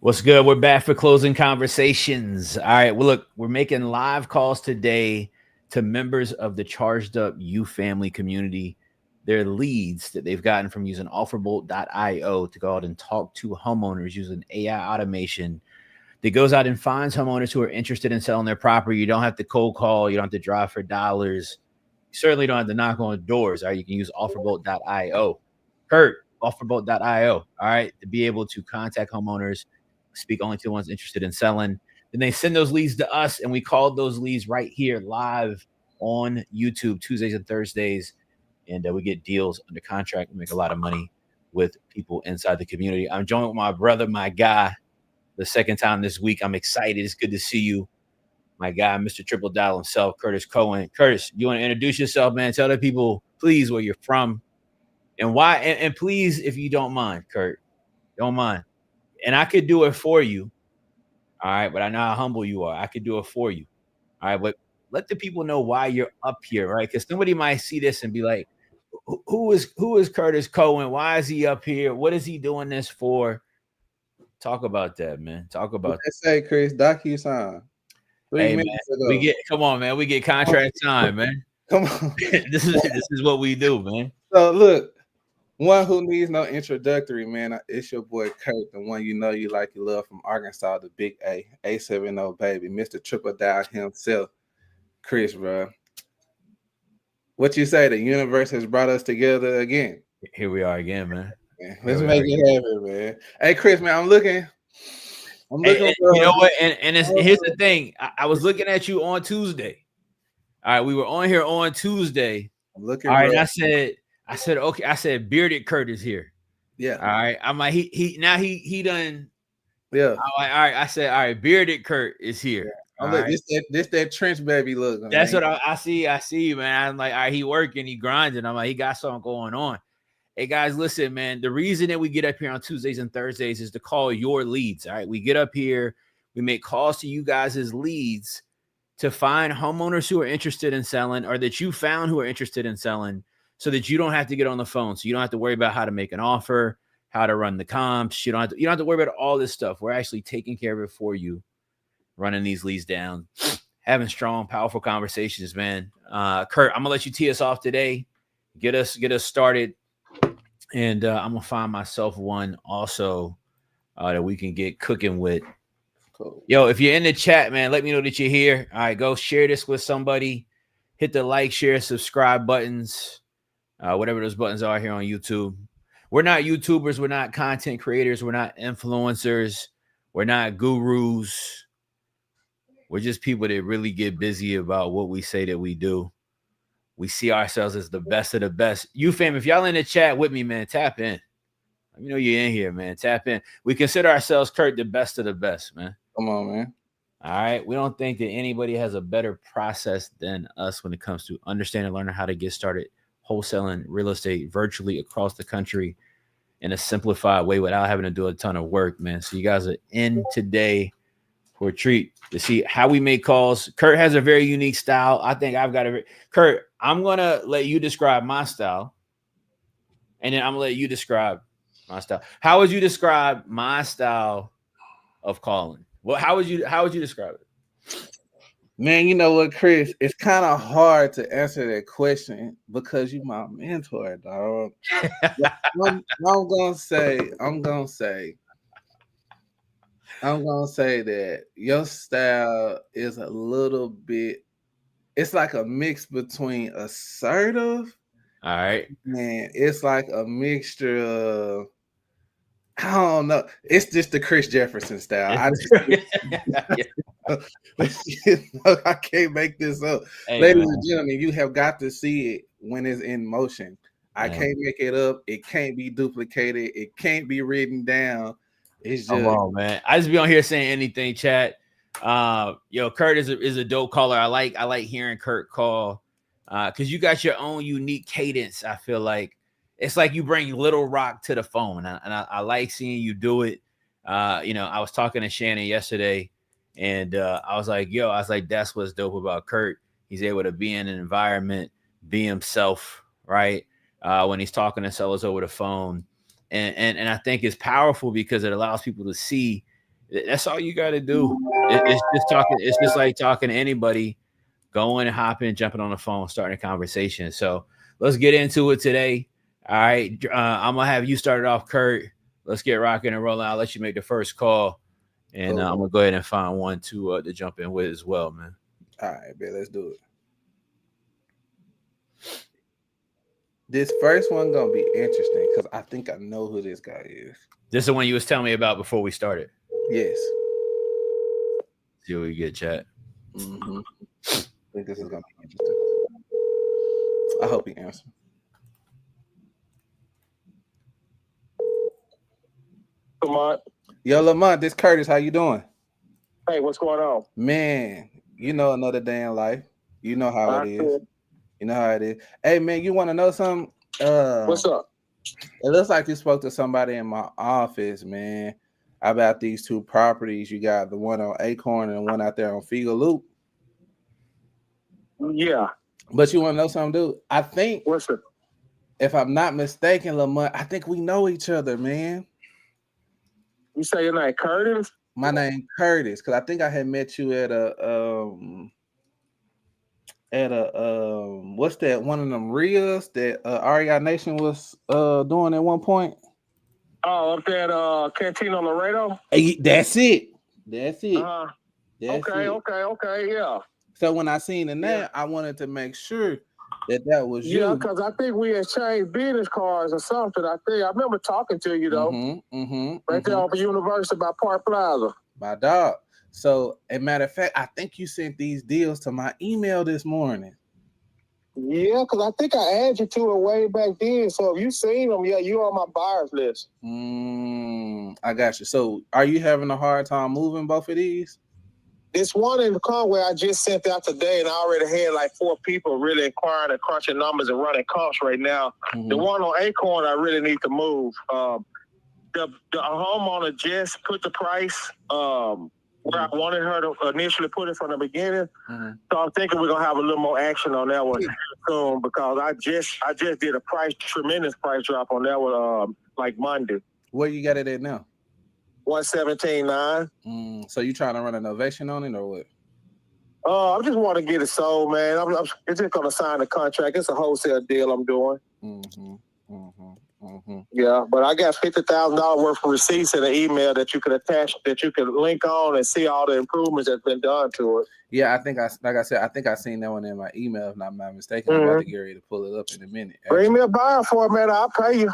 What's good? We're back for closing conversations. All right. Well, look, we're making live calls today to members of the Charged Up You family community. Their leads that they've gotten from using offerbolt.io to go out and talk to homeowners using AI automation that goes out and finds homeowners who are interested in selling their property. You don't have to cold call, you don't have to drive for dollars. You certainly don't have to knock on doors. All right. You can use offerbolt.io. Kurt, offerbolt.io. All right. To be able to contact homeowners, speak only to the ones interested in selling. Then they send those leads to us, and we called those leads right here live on YouTube Tuesdays and Thursdays. And we get deals under contract. We make a lot of money with people inside the community. I'm joined with my brother, my guy, the second time this week. I'm excited. It's good to see you, my guy, Mr. Triple Dial himself, Curtis Cohen. Curtis, you want to introduce yourself, man? Tell the people, please, where you're from and why. And please, if you don't mind, Kurt, don't mind. And I could do it for you. All right. But I know how humble you are. I could do it for you. All right. But let the people know why you're up here, right? Because somebody might see this and be like, who is Curtis Cohen? Why is he up here? What is he doing this for? Talk about that, man. Talk about that. Say, Chris, DocuSign. Hey, man, come on, man. We get contract time, man. Come on. this is what we do, man. So look, one who needs no introductory, man. It's your boy Kurt, the one you know you like, you love from Arkansas, the big A70 baby, Mr. Triple Dial himself, Chris, bro. What you say? The universe has brought us together again. Here we are again, man. Let's make it happen, man. Hey, Chris, man, I'm looking. And you know what? And here's the thing. I was looking at you on Tuesday. All right, we were on here on Tuesday. I'm looking. All right, and I said, okay. I said, bearded Kurt is here. Yeah. All right. I'm like, he done. Yeah. I'm like, all right. I said, all right, bearded Kurt is here. Yeah. Look, right. This that trench baby look. That's what I see. I see, man. I'm like, all right, he working, he grinding. I'm like, he got something going on. Hey guys, listen, man. The reason that we get up here on Tuesdays and Thursdays is to call your leads. All right. We get up here, we make calls to you guys as leads to find homeowners who are interested in selling or that you found who are interested in selling so that you don't have to get on the phone. So you don't have to worry about how to make an offer, how to run the comps. You don't have to worry about all this stuff. We're actually taking care of it for you, running these leads down, having strong, powerful conversations, man. Kurt, I'm gonna let you tee us off today. Get us started. And I'm going to find myself one also that we can get cooking with. Cool. Yo, if you're in the chat, man, let me know that you're here. All right, go share this with somebody. Hit the like, share, subscribe buttons, whatever those buttons are here on YouTube. We're not YouTubers. We're not content creators. We're not influencers. We're not gurus. We're just people that really get busy about what we say that we do. We see ourselves as the best of the best. You fam, if y'all in the chat with me, man, tap in. Let me know you're in here, man. Tap in. We consider ourselves, Kurt, the best of the best, man. Come on, man. All right. We don't think that anybody has a better process than us when it comes to understanding and learning how to get started wholesaling real estate virtually across the country in a simplified way without having to do a ton of work, man. So you guys are in today for a treat to see how we make calls. Kurt has a very unique style. I think I've got Kurt, I'm going to let you describe my style. And then I'm going to let you describe my style. How would you describe my style of calling? Well, how would you describe it? Man, you know what, Chris? It's kind of hard to answer that question because you're my mentor, dog. I'm gonna say that your style is a little bit, it's like a mix between assertive. All right. Man, it's like a mixture of, I don't know. It's just the Chris Jefferson style. I can't make this up. Hey, ladies and gentlemen, you have got to see it when it's in motion. I can't make it up. It can't be duplicated. It can't be written down. It's just, come on, man. I just be on here saying anything, chat. Kurt is a dope caller. I like hearing Kurt call because you got your own unique cadence. I feel like it's like you bring Little Rock to the phone, and I like seeing you do it. I was talking to Shannon yesterday, and I was like, that's what's dope about Kurt. He's able to be in an environment, be himself, right? When he's talking to sellers over the phone. And I think it's powerful because it allows people to see That's all you got to do. It's just talking. It's just like talking to anybody, going, hopping, jumping on the phone, starting a conversation. So let's get into it today. All right, I'm gonna have you start it off, Kurt. Let's get rocking and rolling. I'll let you make the first call, and I'm gonna go ahead and find one to jump in with as well, man. All right, man, let's do it. This first one gonna be interesting because I think I know who this guy is. This is the one you was telling me about before we started. Yes. See what we get, chat. Mm-hmm. I think this is gonna be interesting. I hope he answers. Lamont. Yo, Lamont, this Curtis. How you doing? Hey, what's going on? Man, you know another day in life. You know how it is. You know how it is. Hey, man, you want to know something? What's up? It looks like you spoke to somebody in my office, man, about these two properties. You got the one on Acorn and the one out there on Figa Loop. Yeah. But you want to know something, dude? I think, what's it? If I'm not mistaken, Lamont, I think we know each other, man. You say your name Curtis? My name Curtis, because I think I had met you at a what's that, one of them reels that REI Nation was doing at one point. Oh, up there at Cantina Laredo? That's it. That's it. Okay, yeah. So when I seen the name, I wanted to make sure that was you. Yeah, because I think we exchanged business cards or something. I remember talking to you though. Right there off of University by Park Plaza. My dog. So, as a matter of fact, I think you sent these deals to my email this morning. Yeah, because I think I added you to it way back then. So if you seen them, yeah, you on my buyers list. I got you. So are you having a hard time moving both of these? This one in Conway I just sent out today, and I already had like 4 people really inquiring and crunching numbers and running comps right now. The one on Acorn I really need to move. The homeowner just put the price where I wanted her to initially put it from the beginning. So I'm thinking we're gonna have a little more action on that one soon, because I just did a tremendous price drop on that one like Monday. Where you got it at now? 117.9. So you trying to run an ovation on it or what? I just want to get it sold, man. I'm just gonna sign the contract. It's a wholesale deal I'm doing. Yeah, but I got $50,000 worth of receipts in an email that you can attach, that you can link on and see all the improvements that's been done to it. Yeah, I think I think I seen that one in my email, if I'm not mistaken. I'm about to get ready to pull it up in a minute. Actually. Bring me a buyer for it, man. I'll pay you.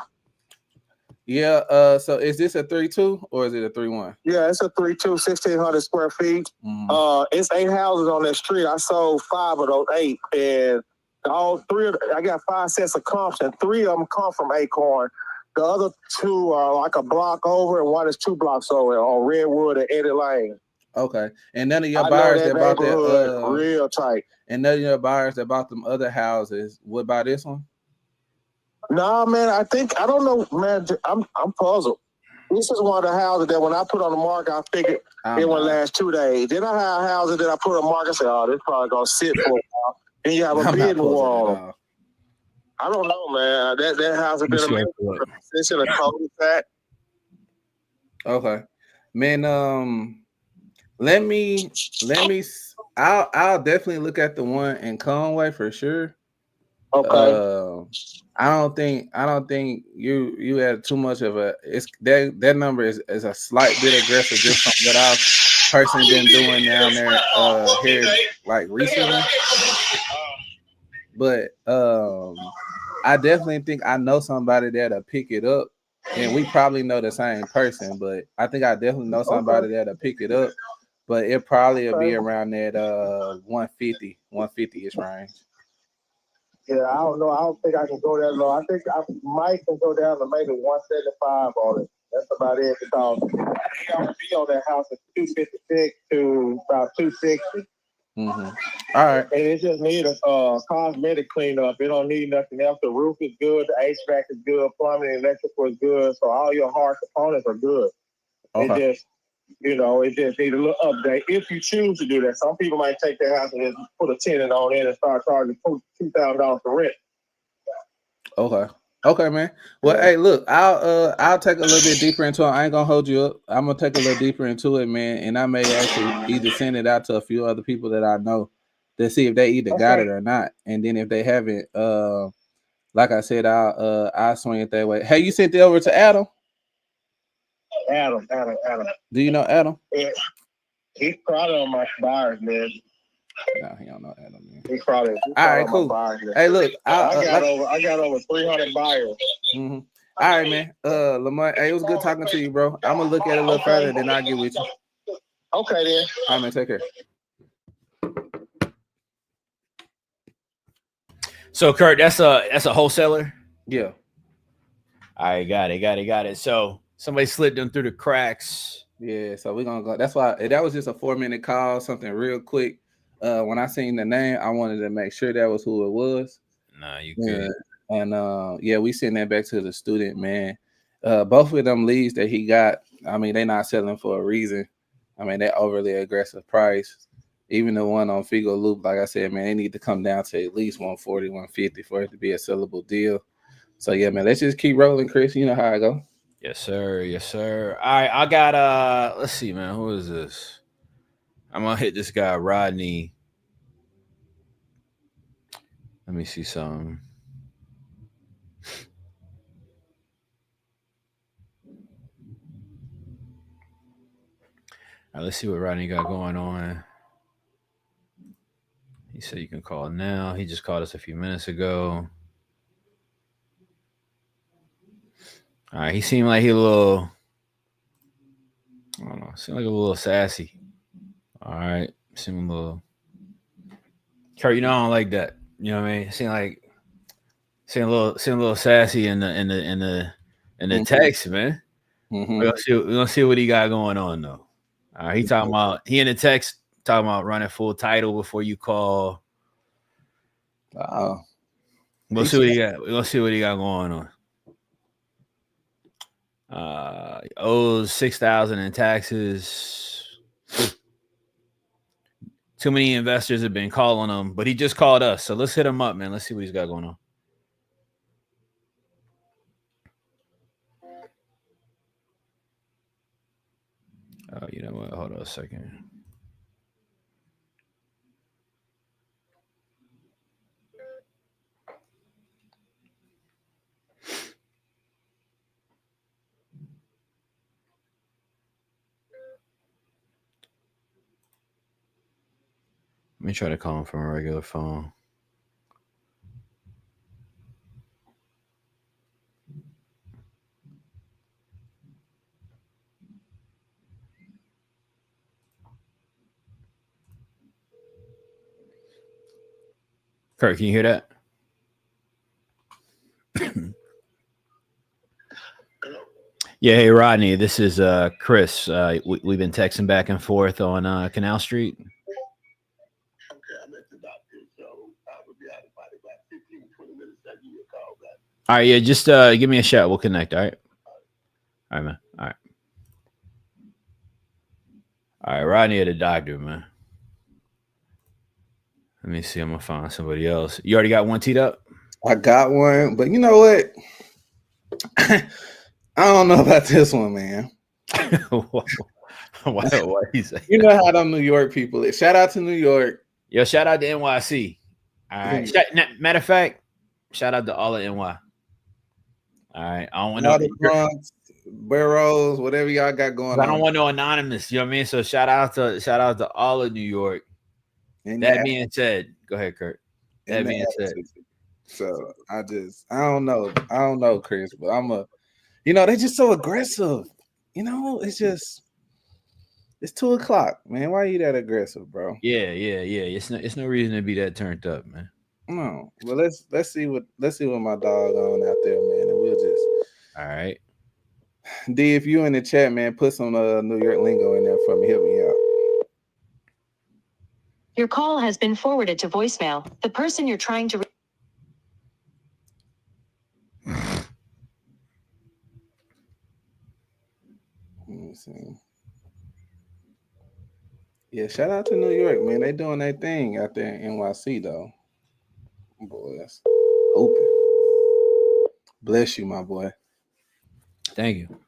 Yeah. So is this a 3-2 or is it a 3-1? Yeah, it's a 3-2, 1,600 square feet. It's 8 houses on that street. I sold 5 of those 8, and I got 5 sets of comps, and 3 of them come from Acorn. The other 2 are like a block over, and 1 is 2 blocks over on Redwood and Eddie Lane. Okay, and none of your buyers that bought that real tight. And none of your buyers that bought them other houses would buy this one. Nah, man. I don't know, man. I'm puzzled. This is one of the houses that when I put on the market, I figured it would last 2 days. Then I have houses that I put on the market and say, oh, this probably gonna sit for a while. Then you have a bidding war. I don't know, man. That house has been amazing. It's in a cul-de-sac. Okay, man. Let me. I'll definitely look at the one in Conway for sure. Okay. I don't think you had too much of a. It's that number is a slight bit aggressive just from what I've personally been doing down there here like recently. But I definitely think I know somebody that'll pick it up, and we probably know the same person. But I think I definitely know somebody that'll pick it up. But it probably will be around that 150-ish range. Yeah, I don't know. I don't think I can go that low. I think I might can go down to maybe 175 on it. That's about it, because I'm gonna be on that house at 256 to about 260. All right. And it just need a cosmetic cleanup. It don't need nothing else. The roof is good, the HVAC is good, plumbing and electrical is good. So all your hard components are good. Okay. It just need a little update if you choose to do that. Some people might take their house and just put a tenant on it and start charging $2,000 for rent. Okay. Okay, man. Well, hey, look, I'll take a little bit deeper into it. I ain't gonna hold you up. I'm gonna take a little deeper into it, man, and I may actually either send it out to a few other people that I know to see if they either got it or not. And then if they haven't, like I said, I'll swing it that way. Hey, you sent it over to Adam? Adam. Do you know Adam? Yeah. He's probably on my buyers, man. No, he don't know Adam, man. He's probably all right, cool. Hey, look, I got over 300 buyers. Mm-hmm. All right, man. Lamar, hey, it was good talking to you, bro. I'm gonna look at it a little further, then I'll get with you. Okay, then. All right, man. Take care. So, Kurt, that's a wholesaler. Yeah. I got it. So somebody slid them through the cracks. Yeah. So we're gonna go. That's why that was just a 4-minute call, something real quick. When I seen the name, I wanted to make sure that was who it was. Nah, you good. And yeah, we sent that back to the student, man. Both of them leads that he got, I mean, they're not selling for a reason. I mean, they're overly aggressive price. Even the one on Figo Loop, like I said, man, they need to come down to at least 140, 150 for it to be a sellable deal. So yeah, man, let's just keep rolling, Chris. You know how I go. Yes, sir. All right, I got let's see, man. Who is this? I'm gonna hit this guy, Rodney. Let me see something. All right, let's see what Rodney got going on. He said you can call now. He just called us a few minutes ago. All right, he seemed like he a little, I don't know, seemed like a little sassy. All right, seemed a little. Kurt, you know I don't like that. You know what I mean? Seemed a little sassy in the text, man. Mm-hmm. We're gonna see what he got going on though. He talking about he in the text talking about running full title before you call. We'll see what he got. We're gonna see what he got going on. Owes $6,000 in taxes. Too many investors have been calling him, but he just called us. So let's hit him up, man. Let's see what he's got going on. You know what? Hold on a second. Let me try to call him from a regular phone. Kurt, can you hear that? Yeah, hey Rodney, this is Chris. We've been texting back and forth on Canal Street. Okay, I'm at the doctor, so I will be out of body about 15, 20 minutes. I'll give you a call back. All right, yeah, just give me a shout. We'll connect. All right. All right, man. All right, Rodney at the doctor, man. Let me see. I'm gonna find somebody else. You already got one teed up? I got one, but you know what? I don't know about this one, man. Why you say you know how them New York people is. Shout out to New York. Yo, shout out to NYC. All right. Matter of fact, shout out to all of NY. All right. I don't want no Bronx, Burroughs, whatever y'all got going on. I don't want no anonymous. You know what I mean? So shout out to all of New York. And that being said, go ahead, Kurt. That being said. So I don't know, Chris, but they're just so aggressive. It's 2:00, man. Why are you that aggressive, bro? Yeah. It's no reason to be that turned up, man. No. Well, let's see what my dog on out there, man, and we'll just. All right. D, if you in the chat, man, put some New York lingo in there for me. Help me out. Your call has been forwarded to voicemail. The person you're trying to. Let me see. Yeah, shout out to New York, man. They doing their thing out there in NYC, though. Boy, that's open. Bless you, my boy. Thank you.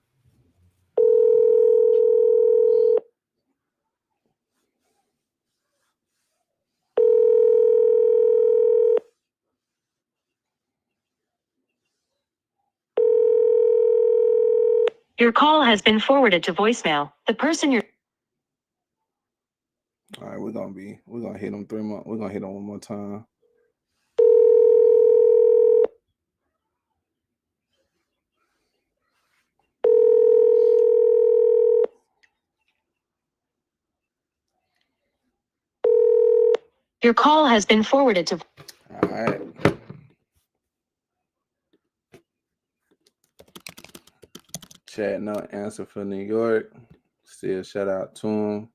Your call has been forwarded to voicemail. The person you're All right, we're gonna hit him 3 more. We're gonna hit him one more time. Your call has been forwarded to. All right. Chat no answer for New York. Still shout out to him.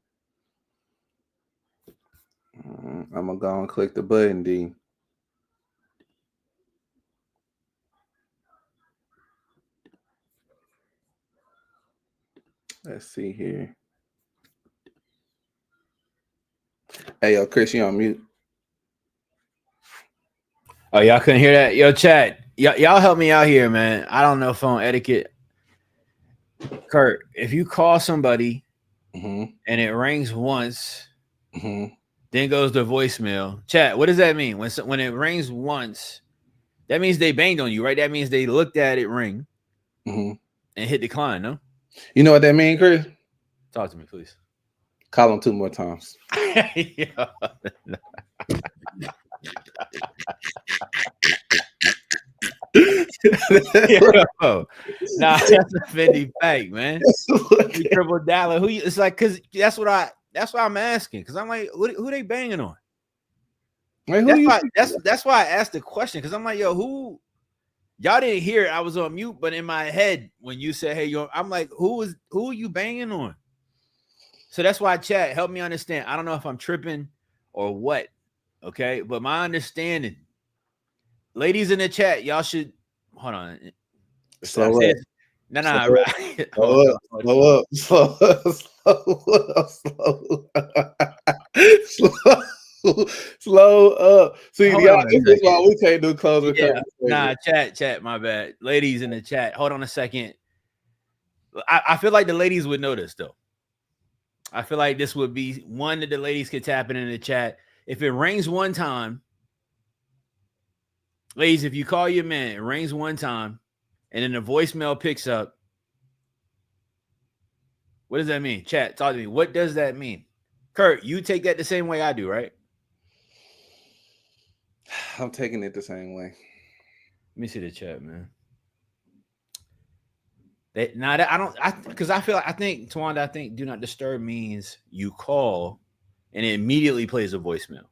I'm gonna go and click the button, D. Let's see here. Hey, yo, Chris, you on mute? Oh, y'all couldn't hear that? Yo, chat. Y'all help me out here, man. I don't know phone etiquette. Kurt, if you call somebody and it rings once, then goes to voicemail. Chat, what does that mean? When it rings once, that means they banged on you, right? That means they looked at it ring and hit decline, no? You know what that means, Chris? Talk to me, please. Call him 2 more times. Yo, nah, that's a Fendi fake, man. Triple dollar. Who you? It's like, cause that's what I'm asking. Cause I'm like, who they banging on? Like, that's why I asked the question. Cause I'm like, yo, who? Y'all didn't hear it. I was on mute, but in my head, when you said, hey, yo, I'm like, who are you banging on? So that's why, chat, help me understand. I don't know if I'm tripping or what. Okay, but my understanding, ladies in the chat, y'all should hold on. Slow up. No, right. Slow up. See, y'all, this is why we can't do closing. Yeah. Nah, chat, my bad. Ladies in the chat, hold on a second. I feel like the ladies would know this, though. I feel like this would be one that the ladies could tap in the chat. If it rings one time, ladies, if you call your man, it rings one time, and then the voicemail picks up. What does that mean? Chat, talk to me. What does that mean? Kurt, you take that the same way I do, right? I'm taking it the same way. Let me see the chat, man. I think Tawanda, I think do not disturb means you call and it immediately plays a voicemail.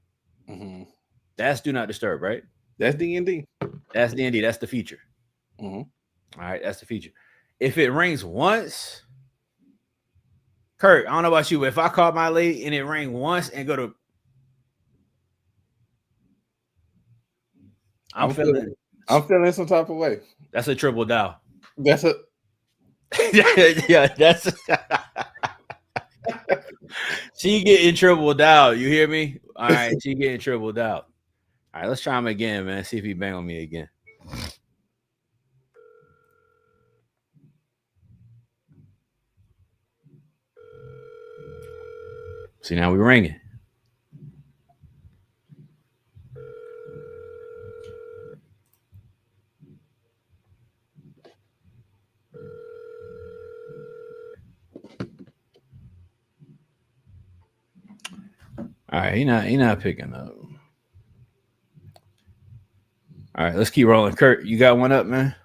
That's do not disturb, right? That's D&D. That's D&D. That's the feature. All right, that's the feature. If it rings once, Kurt, I don't know about you, but if I call my lady and it rang once and go to, I'm feeling some type of way. That's a triple dial. That's a yeah, that's she getting triple dial. You hear me? All right, she getting triple dial. All right, let's try him again, man. See if he bang on me again. See, now we're ringing. All right, he not picking up. All right, let's keep rolling. Kurt, you got one up, man?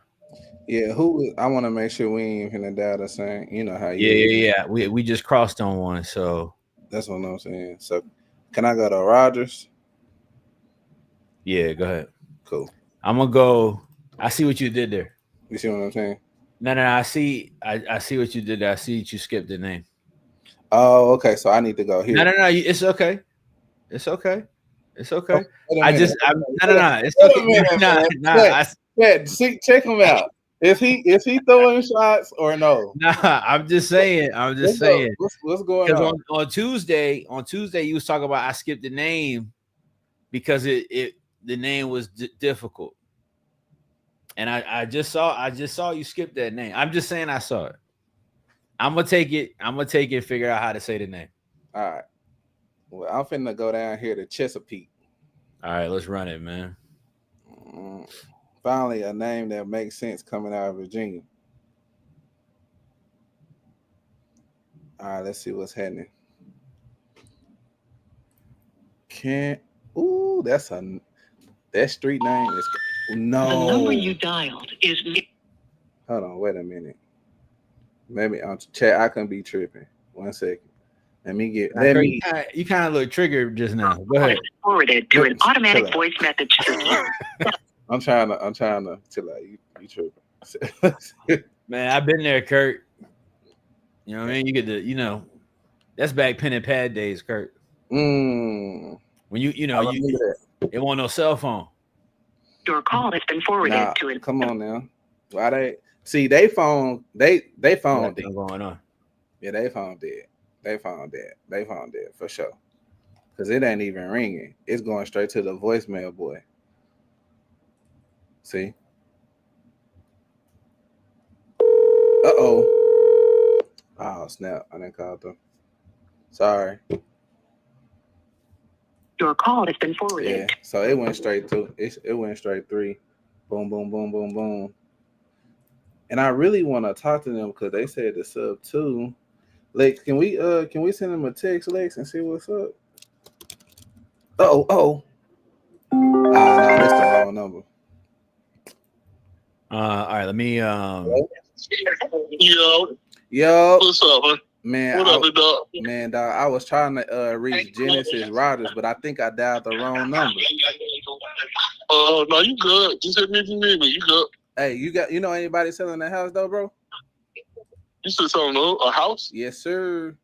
Yeah, I want to make sure we ain't finna dial the same. You know how you Yeah. We just crossed on one, so that's what I'm saying. So can I go to Rogers? Yeah, go ahead. Cool. I'm gonna go. I see what you did there. You see what I'm saying? No, I see what you did there. I see that you skipped the name. Oh, okay. So I need to go here. No. It's okay. It's okay. It's okay. Oh, No. It's okay. Check him out. Is he throwing shots or no? Nah, I'm just saying. What's going on? On Tuesday, you was talking about I skipped the name because the name was difficult. And I just saw you skip that name. I'm just saying I saw it. I'm gonna take it, figure out how to say the name. All right. Well, I'm finna go down here to Chesapeake. All right, let's run it, man. Finally, a name that makes sense coming out of Virginia. All right, let's see what's happening. That street name is no. The number you dialed is. Hold on, wait a minute. Maybe on chat I can be tripping. 1 second. You kind of look triggered just now. Go ahead. Forwarded to an automatic voice message system. I'm trying to chill out. You tripping. Man, I've been there, Kurt. You know what I mean? You get that's back pen and pad days, Kurt. When it wasn't no cell phone. Your call has been forwarded to an. Come on now. Why they phone dead. Going on. Yeah, they phone dead. They phone dead for sure. Because it ain't even ringing. It's going straight to the voicemail boy. See? Uh-oh. Oh, snap. I didn't call them. Sorry. Your call has been forwarded. Yeah, so it went straight to it went straight 3. Boom, boom, boom, boom, boom. And I really want to talk to them because they said the sub 2. Lex, can we send them a text, Lex, and see what's up? Oh. No, that's the wrong number. All right, let me Yo. What's up, man? Man, what up, dog? Man, dog, I was trying to reach Genesis Rogers, but I think I dialed the wrong number. No, you good. Just hit me if you need me. You good. Hey, you know anybody selling the house though, bro? You said something, a house? Yes, sir.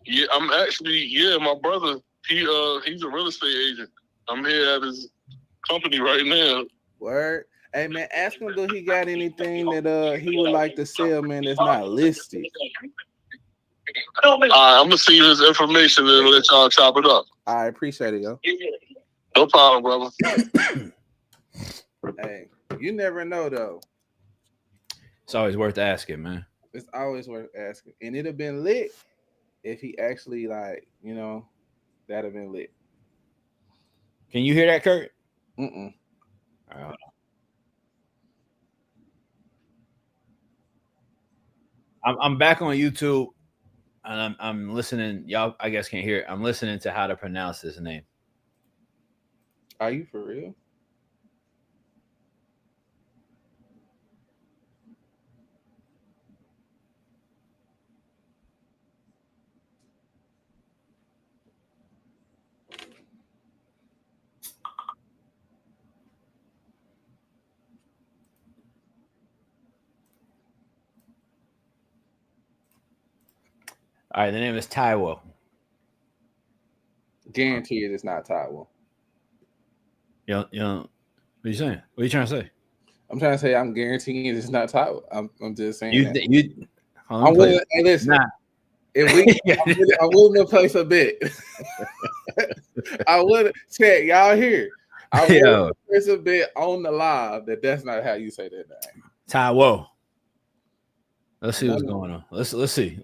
Yeah, I'm actually, my brother, he's a real estate agent. I'm here at his company right now. Word. Hey, man, ask him, do he got anything that he would like to sell, man, that's not listed? All right, I'm going to see his information and let y'all chop it up. I appreciate it, yo. No problem, brother. Hey, you never know, though. It's always worth asking, man. It's always worth asking. And it'd have been lit if he actually, that'd have been lit. Can you hear that, Kurt? Mm-mm. All right. I'm back on YouTube, and I'm listening. Y'all, I guess, can't hear it. I'm listening to how to pronounce his name. Are you for real? All right, the name is Taiwo. Guaranteed it's not Taiwo. You know, what are you saying? What are you trying to say? I'm trying to say I'm guaranteeing it's not Taiwo. I'm just saying I'm willing. Hey, listen. Nah. I'm willing to place a bet. I would check y'all here. I will place a bet on the live that's not how you say that name. Taiwo. Let's see what's going on. Let's see.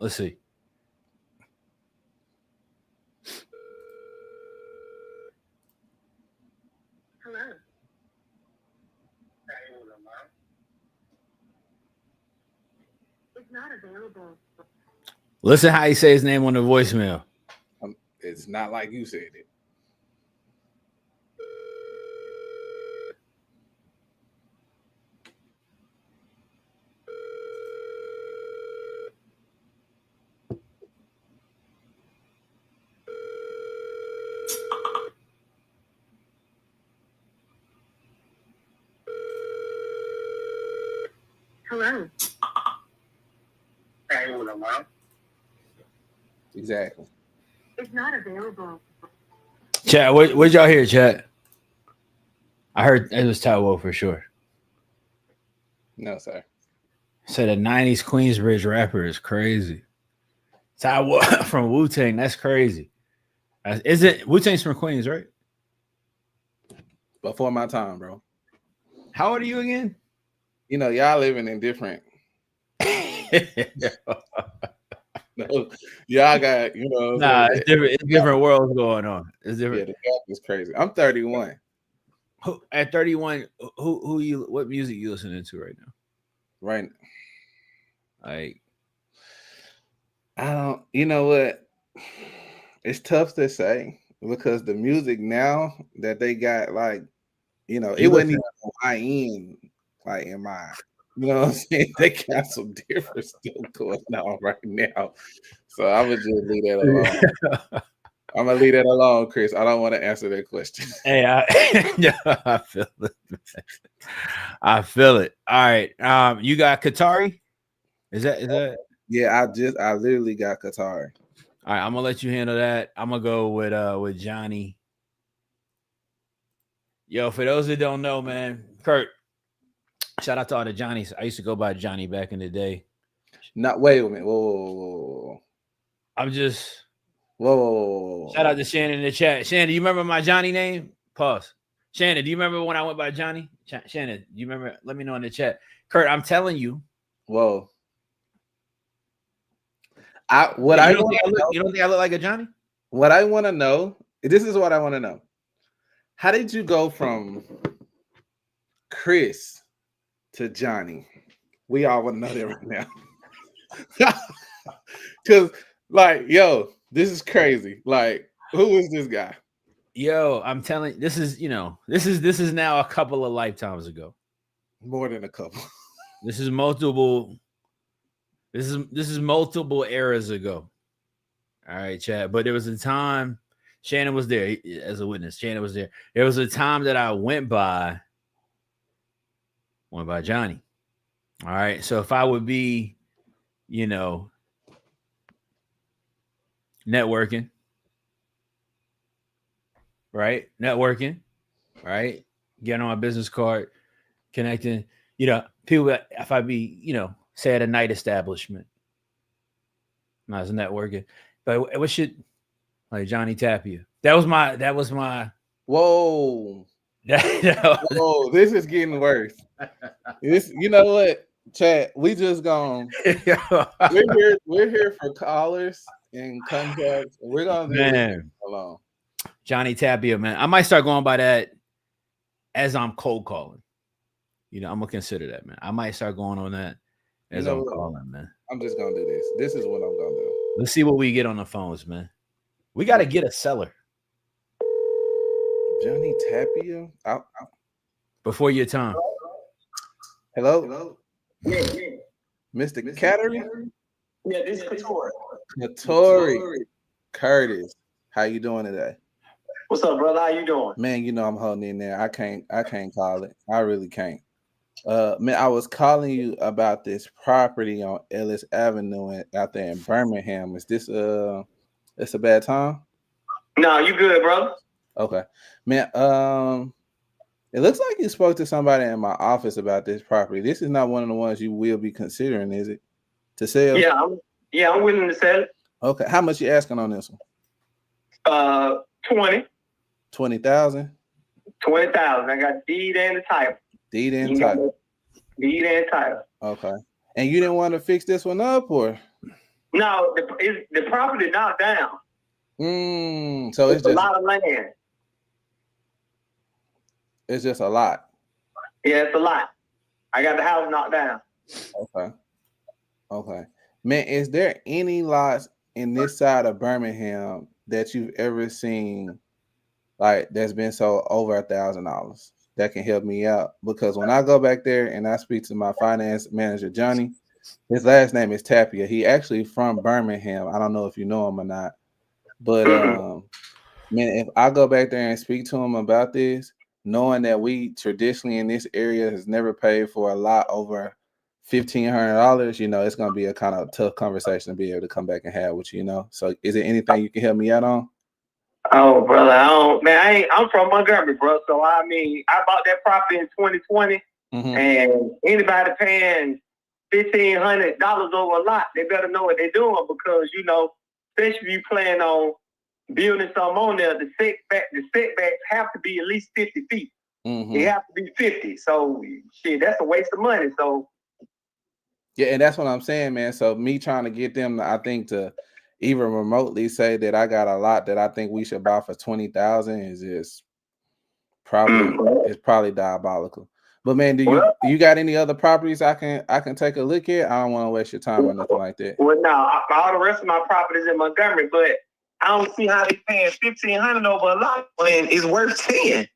Hello. It's not available. Listen how he say his name on the voicemail. It's not like you said it. Hello. Exactly. It's not available. Chat, what y'all hear, chat? I heard it was Taiwo for sure. No, sir. Said a 90s Queensbridge rapper is crazy. Taiwo from Wu-Tang, that's crazy. Is it Wu-Tang's from Queens, right? Before my time, bro. How old are you again? You know, y'all living in different. No, y'all got, you know. Nah, it's different. It's different worlds going on. It's different. Yeah, the gap is crazy. I'm 31. At 31, what music you listening to right now? Right. Like, I don't. You know what? It's tough to say because the music now that they got, like, you know, it wasn't even on my end, like in my, you know what I'm saying? They got some different stuff going on right now. So I would just leave that alone. I'm gonna leave that alone, Chris. I don't want to answer that question. Hey, I feel it. I feel it. All right. You got Qatari? Is that? Yeah, I literally got Qatar. All right, I'm gonna let you handle that. I'm gonna go with Johnny. Yo, for those that don't know, man, Kurt, shout out to all the Johnnies. I used to go by Johnny back in the day. Not wait a minute. Whoa. I'm just Whoa. Shout out to Shannon in the chat. Shannon, do you remember my Johnny name? Pause. Shannon, do you remember when I went by Johnny? Shannon, do you remember? Let me know in the chat. Kurt, I'm telling you. Whoa. You don't think I look like a Johnny? What I want to know, this is what I want to know. How did you go from Chris to Johnny? We all want to know that right now. Because, like, yo, this is crazy. Like, who is this guy? Yo, I'm telling you, this is now a couple of lifetimes ago. More than a couple. This is multiple eras ago. All right, Chad. But there was a time Shannon was there as a witness. Shannon was there. There was a time that I went by Johnny. All right. So if I would be, networking, right? Networking, right? Getting on my business card, connecting, people that if I be, say at a night establishment, I was networking. But what should like Johnny Tapia? That was my Whoa. Whoa, this is getting worse. This, you know what, Chad? We just gone. We're here for callers and contacts. We're gonna do it alone. Johnny Tapia, man. I might start going by that as I'm cold calling. I'm gonna consider that, man. I might start going on that as I'm calling, man. I'm just gonna do this. This is what I'm gonna do. Let's see what we get on the phones, man. We got to get a seller. Johnny Tapia? Before your time. Hello? Yeah. Mr. Cattery? Yeah, this is Katori. Katori. Curtis. How you doing today? What's up, brother? How you doing? Man, I'm holding in there. I can't call it. I really can't. Man, I was calling you about this property on Ellis Avenue out there in Birmingham. Is this it's a bad time? No, you good, brother. Okay. Man, it looks like you spoke to somebody in my office about this property. This is not one of the ones you will be considering, is it? To sell? Yeah, I'm willing to sell it. Okay. How much you asking on this one? 20. 20,000? 20,000. I got deed and the title. Deed and title. Deed and title. Okay. And you didn't want to fix this one up, or? No, the property knocked down. So it's just a lot of land. It's just a lot. Yeah, it's a lot. I got the house knocked down. Okay. Man, is there any lots in this side of Birmingham that you've ever seen, like, that's been sold over $1,000 that can help me out? Because when I go back there and I speak to my finance manager, Johnny, his last name is Tapia. He actually from Birmingham. I don't know if you know him or not. But, man, if I go back there and speak to him about this, knowing that we traditionally in this area has never paid for a lot over $1,500, it's going to be a kind of tough conversation to be able to come back and have with you, So is there anything you can help me out on? Oh, brother, I'm from Montgomery, bro. So, I bought that property in 2020, and anybody paying $1,500 over a lot, they better know what they're doing because, especially if you plan on building something on there, the setbacks have to be at least 50 feet. It have to be 50. So shit, that's a waste of money. So yeah, and that's what I'm saying, man. So me trying to get them, I think, to even remotely say that I got a lot that I think we should buy for 20,000 is just probably diabolical. But man, do you got any other properties I can take a look at? I don't want to waste your time or nothing like that. Well, no, all the rest of my properties in Montgomery, but I don't see how they paying $1,500 over a lot when it's worth 10.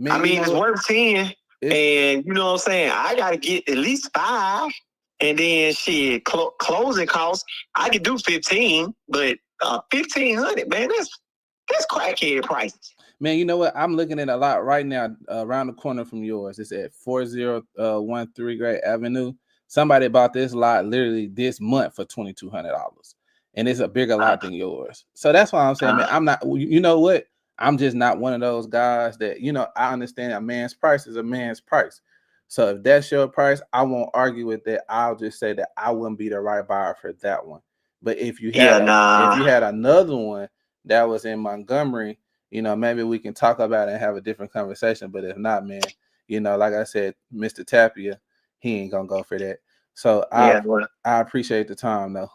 Man, I mean, it's worth 10, and you know what I'm saying. I got to get at least 5, and then shit, closing costs. I could do 15, but $1,500, man, that's crackhead prices. Man, you know what? I'm looking at a lot right now around the corner from yours. It's at 4013 Great Avenue. Somebody bought this lot literally this month for $2,200, and it's a bigger lot than yours. So that's why I'm saying, man, I'm not. You know what? I'm just not one of those guys that, you know, I understand a man's price is a man's price. So if that's your price, I won't argue with that. I'll just say that I wouldn't be the right buyer for that one. But if you had if you had another one that was in Montgomery, you know, maybe we can talk about it and have a different conversation. But if not, man, you know, like I said, Mr. Tapia, he ain't gonna go for that. So I appreciate the time though.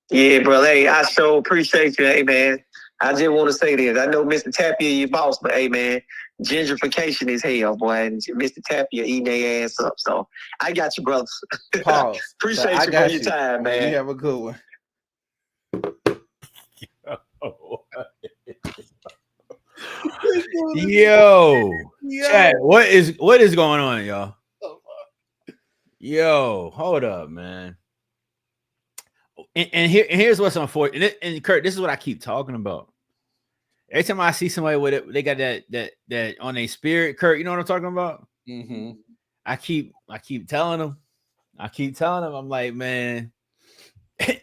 Yeah, bro. Hey, I so appreciate you. Hey, man. I just want to say this. I know Mr. Tapia, your boss, but hey, man, gentrification is hell, boy. And Mr. Tapia eating their ass up. So I got you, brothers. Pause. Appreciate you for your time, man. You have a good one. Yo, chat, what is going on, y'all? Yo, hold up, man. And here's what's unfortunate. And Kurt, this is what I keep talking about. Every time I see somebody with it, they got that on their spirit. Kurt, you know what I'm talking about? Mm-hmm. I keep telling them. I'm like, man,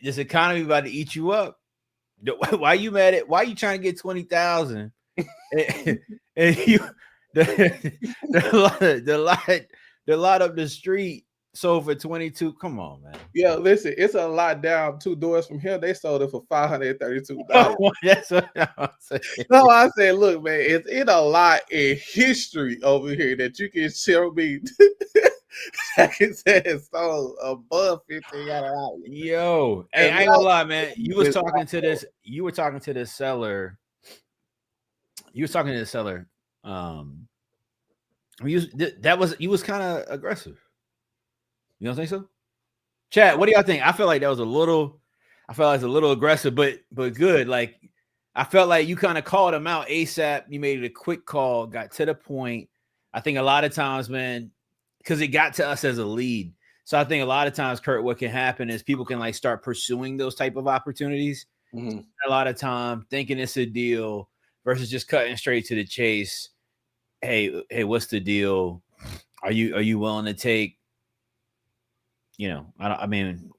this economy about to eat you up. Why you mad at? Why you trying to get 20,000? and you the lot up the street sold for 22. Come on, man. Yeah, listen, it's a lot down 2 doors from here. They sold it for $532. That's what I'm saying. No, I said, look, man, it's in a lot in history over here that you can show me. I can say it's sold above $15. Yo, hey, I ain't gonna lie, man. You were talking to the seller. You was talking to the seller. You was kind of aggressive. You don't think so? Chat, what do y'all think? I feel like that was a little aggressive, but good. Like, I felt like you kind of called him out ASAP. You made it a quick call, got to the point. I think a lot of times, man, because it got to us as a lead. So I think a lot of times, Kurt, what can happen is people can like start pursuing those type of opportunities. Mm-hmm. A lot of time thinking it's a deal versus just cutting straight to the chase. Hey, what's the deal? Are you willing to take? You know, I mean,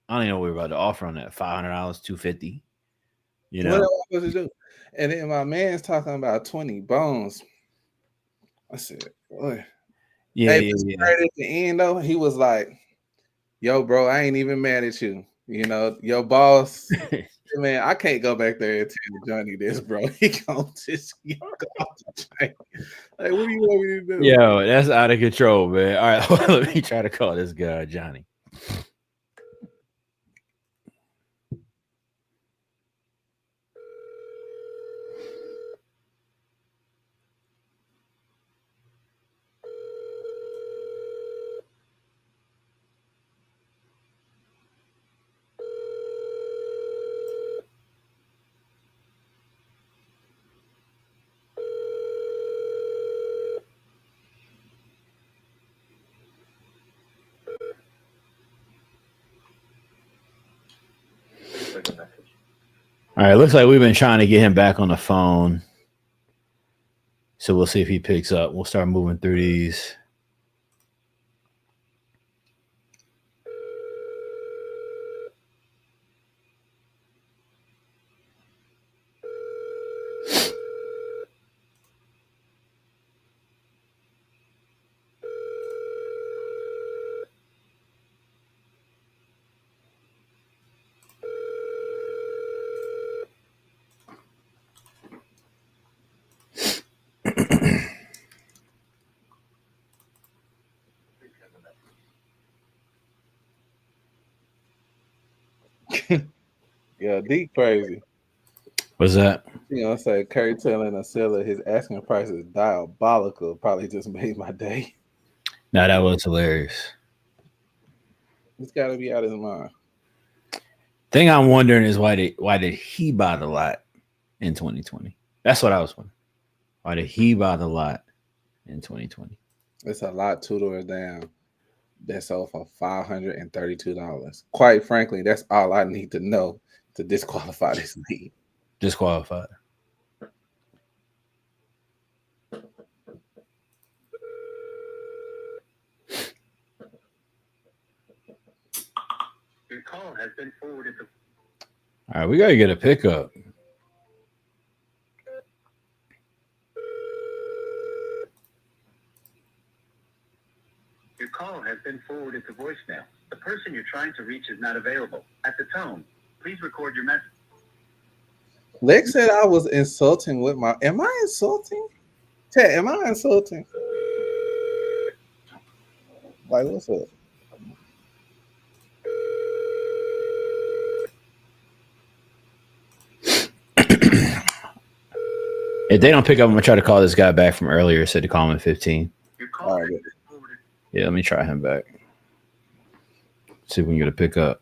I don't even know what we're about to offer on that. $500, $250. You know, what am I supposed to do? And then my man's talking about 20 bones. I said, boy. Yeah. Right at the end though, he was like, "Yo, bro, I ain't even mad at you. You know, your boss." Man, I can't go back there and tell Johnny this, bro. He gonna just go off the chain. Like, what do you want me to do? Yo, that's out of control, man. All right, let me try to call this guy Johnny. All right, looks like we've been trying to get him back on the phone. So we'll see if he picks up. We'll start moving through these. Yeah, D crazy. What's that? You know, say Curry telling a seller his asking price is diabolical. Probably just made my day. No, that was hilarious. He's got to be out of his mind. Thing I'm wondering is why did he buy the lot in 2020? That's what I was wondering. Why did he buy the lot in 2020? It's a lot two doors down that sold for $532. Quite frankly, that's all I need to know to disqualify this lead. Disqualified. Your call has been forwarded to. All right, we gotta get a pickup. Your call has been forwarded to voicemail. The person you're trying to reach is not available. At the tone, please record your message. Lex said I was insulting with my. Am I insulting? Ted, am I insulting? Like, what's up? If they don't pick up, I'm gonna try to call this guy back from earlier. Said to call him at 15. Your call All right, has been forwarded. Yeah, let me try him back. See if we can get a pickup.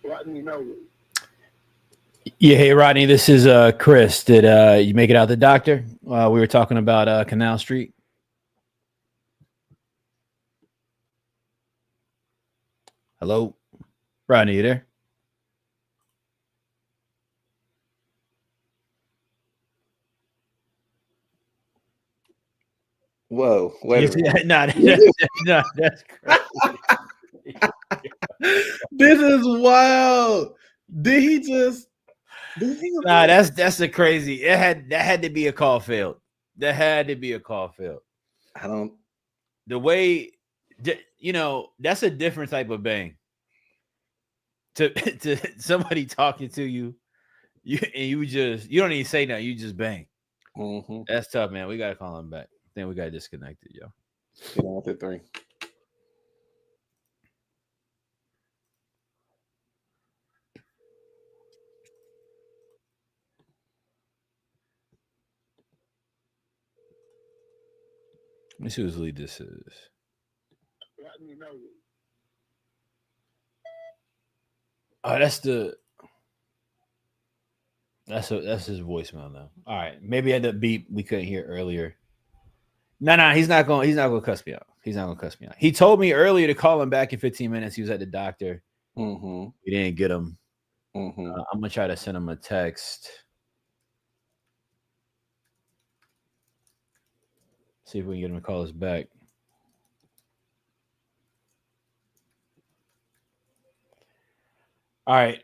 Rodney, know. Yeah, hey Rodney, this is Chris. Did you make it out the doctor? We were talking about Canal Street. Hello, Rodney, you there? Whoa, wait a minute. No, that's crazy. This is wild. Did he just? Nah, that's a crazy. That had to be a call failed. That had to be a call failed. I don't. The way, that's a different type of bang. To somebody talking to you, you don't even say nothing. You just bang. Mm-hmm. That's tough, man. We gotta call him back. I think we got disconnected, yo. Get on with the 3. Let me see whose lead this is. Oh, that's his voicemail now. All right, maybe at the beep we couldn't hear earlier. No, he's not gonna cuss me out. He's not gonna cuss me out. He told me earlier to call him back in 15 minutes. He was at the doctor. Mm-hmm. We didn't get him. Mm-hmm. I'm gonna try to send him a text. See if we can get him to call us back. All right,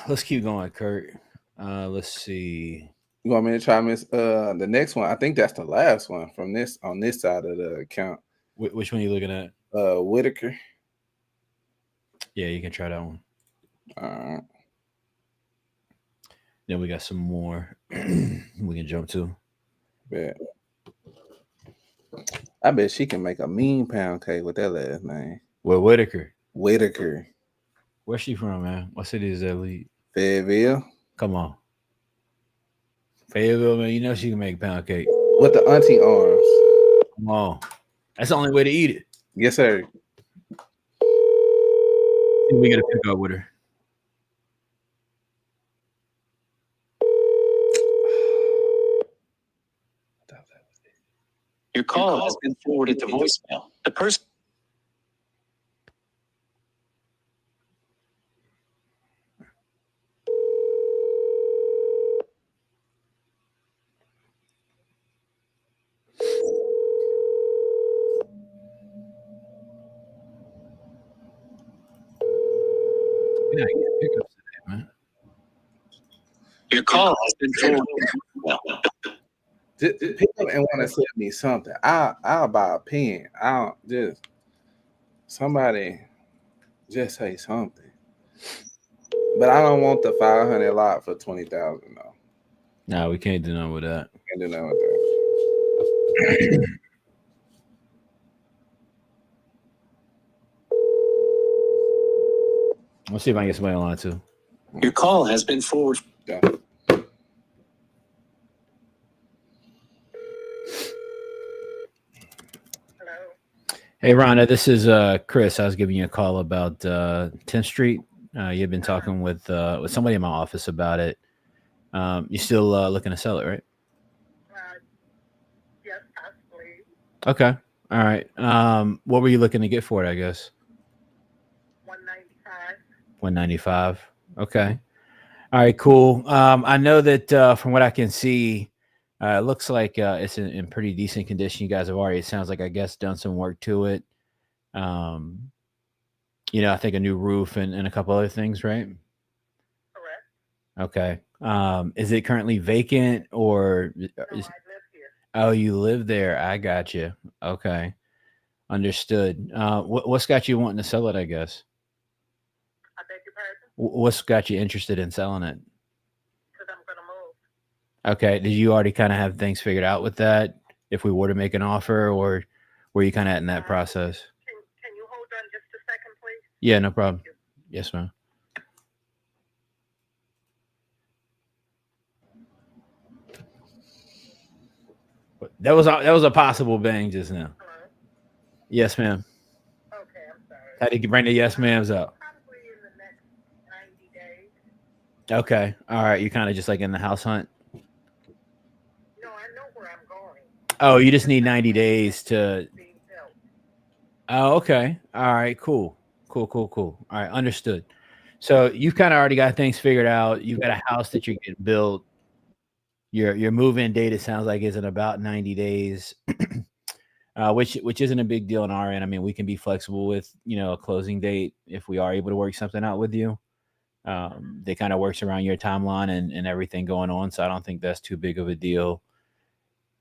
let's keep going, Kurt. Let's see. You want me to try the next one? I think that's the last one from this on this side of the account. Which one are you looking at? Whitaker. Yeah, you can try that one. All right. Then we got some more we can jump to. Yeah. I bet she can make a mean pound cake with that last name. Well, Whitaker. Where's she from, man? What city is that lead? Fayetteville. Come on. Fayetteville, man. You know she can make pound cake. With the auntie arms. Come on. That's the only way to eat it. Yes, sir. We got to pick up with her. Your call has been forwarded to voicemail. The person. We're not getting pickups today, man. Your call has been forwarded. Well, Just pick up and want to send me something. I'll buy a pen. I'll just somebody just say something. But I don't want the 500 lot for 20,000 though. No, we can't do nothing with that. Can't do nothing with that. Let's see if I can get somebody online too. your call has been forwarded. Yeah. Hey, Rhonda, this is Chris. I was giving you a call about 10th Street. You've been talking with somebody in my office about it. You still looking to sell it, right? Yes, possibly. Okay. All right. What were you looking to get for it, I guess? 195. 195. Okay. All right, cool. I know that from what I can see, it looks like it's in pretty decent condition. You guys have already, it sounds like, I guess, done some work to it. I think a new roof and a couple other things, right? Correct. Okay. Is it currently vacant or No, I live here. Oh, you live there? I got you. Okay, understood. What's got you wanting to sell it? I guess. I beg your pardon? What's got you interested in selling it? Because I'm going to move. Okay. Did you already kind of have things figured out with that? If we were to make an offer, or were you kind of in that process? Can you hold on just a second, please? Yeah, no problem. Thank you. Yes, ma'am. That was a possible bang just now. Hello? Yes, ma'am. Okay, I'm sorry. How did you bring the yes ma'ams up? Probably in the next 90 days. Okay. All right. You kind of just like in the house hunt. No, I know where I'm going. Oh, you just need 90 days to. It's being built. Oh, okay. All right. Cool. All right. Understood. So you've kind of already got things figured out. You've got a house that you're getting built. Your move-in date, it sounds like, is in about 90 days, which isn't a big deal on our end. I mean, we can be flexible with a closing date if we are able to work something out with you. That kind of works around your timeline and everything going on. So I don't think that's too big of a deal.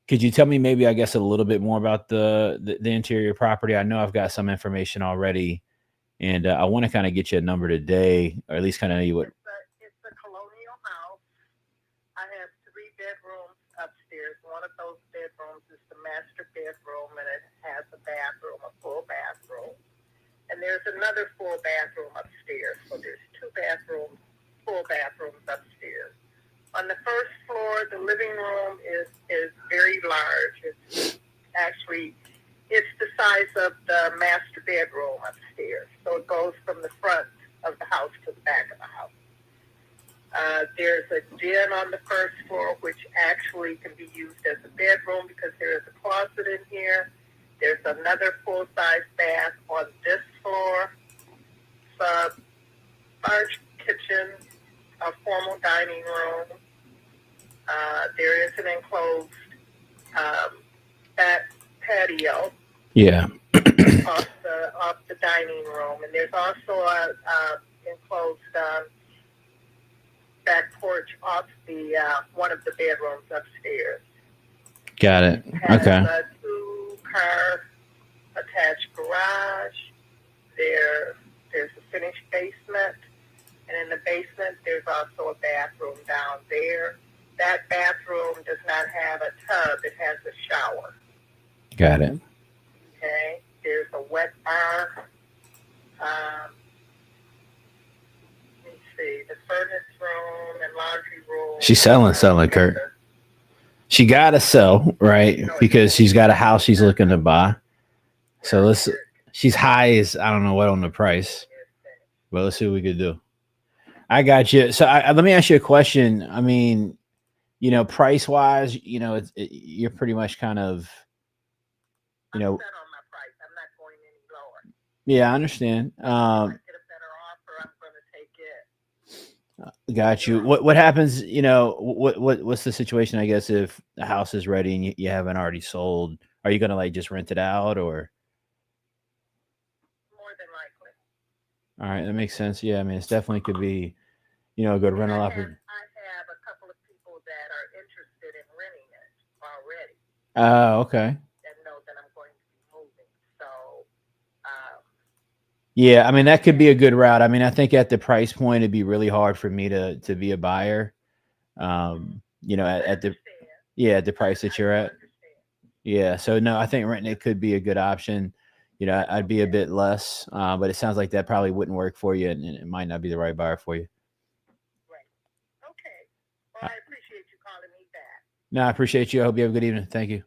Could you tell me maybe, I guess, a little bit more about the interior property? I know I've got some information already, and I want to kind of get you a number today, or at least kind of know you what. It's a colonial house. I have 3 bedrooms upstairs. One of those bedrooms is the master bedroom, and it has a bathroom, a full bathroom. And there's another full bathroom upstairs. So there's 2 bathrooms, full bathrooms upstairs. On the first floor, the living room is very large. It's the size of the master bedroom upstairs. So it goes from the front of the house to the back of the house. There's a den on the first floor, which actually can be used as a bedroom because there is a closet in here. There's another full-size bath on this floor. It's a large kitchen, a formal dining room. There is an enclosed back patio. Yeah. off the dining room, and there's also a enclosed back porch off the one of the bedrooms upstairs. Got it. It has Okay. a 2-car attached garage. There's a finished basement, and in the basement there's also a bathroom down there. That bathroom does not have a tub; it has a shower. Got it. Okay. There's a wet bar. Let me see. The furnace room and laundry room. She's selling, Kurt. She got to sell, right? Because she's got a house she's looking to buy. So she's high as I don't know what on the price, but let's see what we could do. I got you. So let me ask you a question. I mean, price wise, you're pretty much kind of, I'm set on my price. I'm not going any lower. Yeah, I understand. If I get a better offer, I'm going to take it. Got you. What happens? What's the situation? I guess if the house is ready and you haven't already sold, are you gonna just rent it out or? More than likely. All right, that makes sense. Yeah, I mean, it's definitely could be, a good rental opportunity. I have a couple of people that are interested in renting it already Oh, okay. that know that I'm going to be moving. So, um, Yeah, I mean, that could be a good route. I mean, I think at the price point, it'd be really hard for me to be a buyer. At the at the price that you're at. Yeah, so no, I think renting it could be a good option. I'd be a bit less, but it sounds like that probably wouldn't work for you, and it might not be the right buyer for you. right. Okay. Well, I appreciate you calling me back. No, I appreciate you. I hope you have a good evening. Thank you.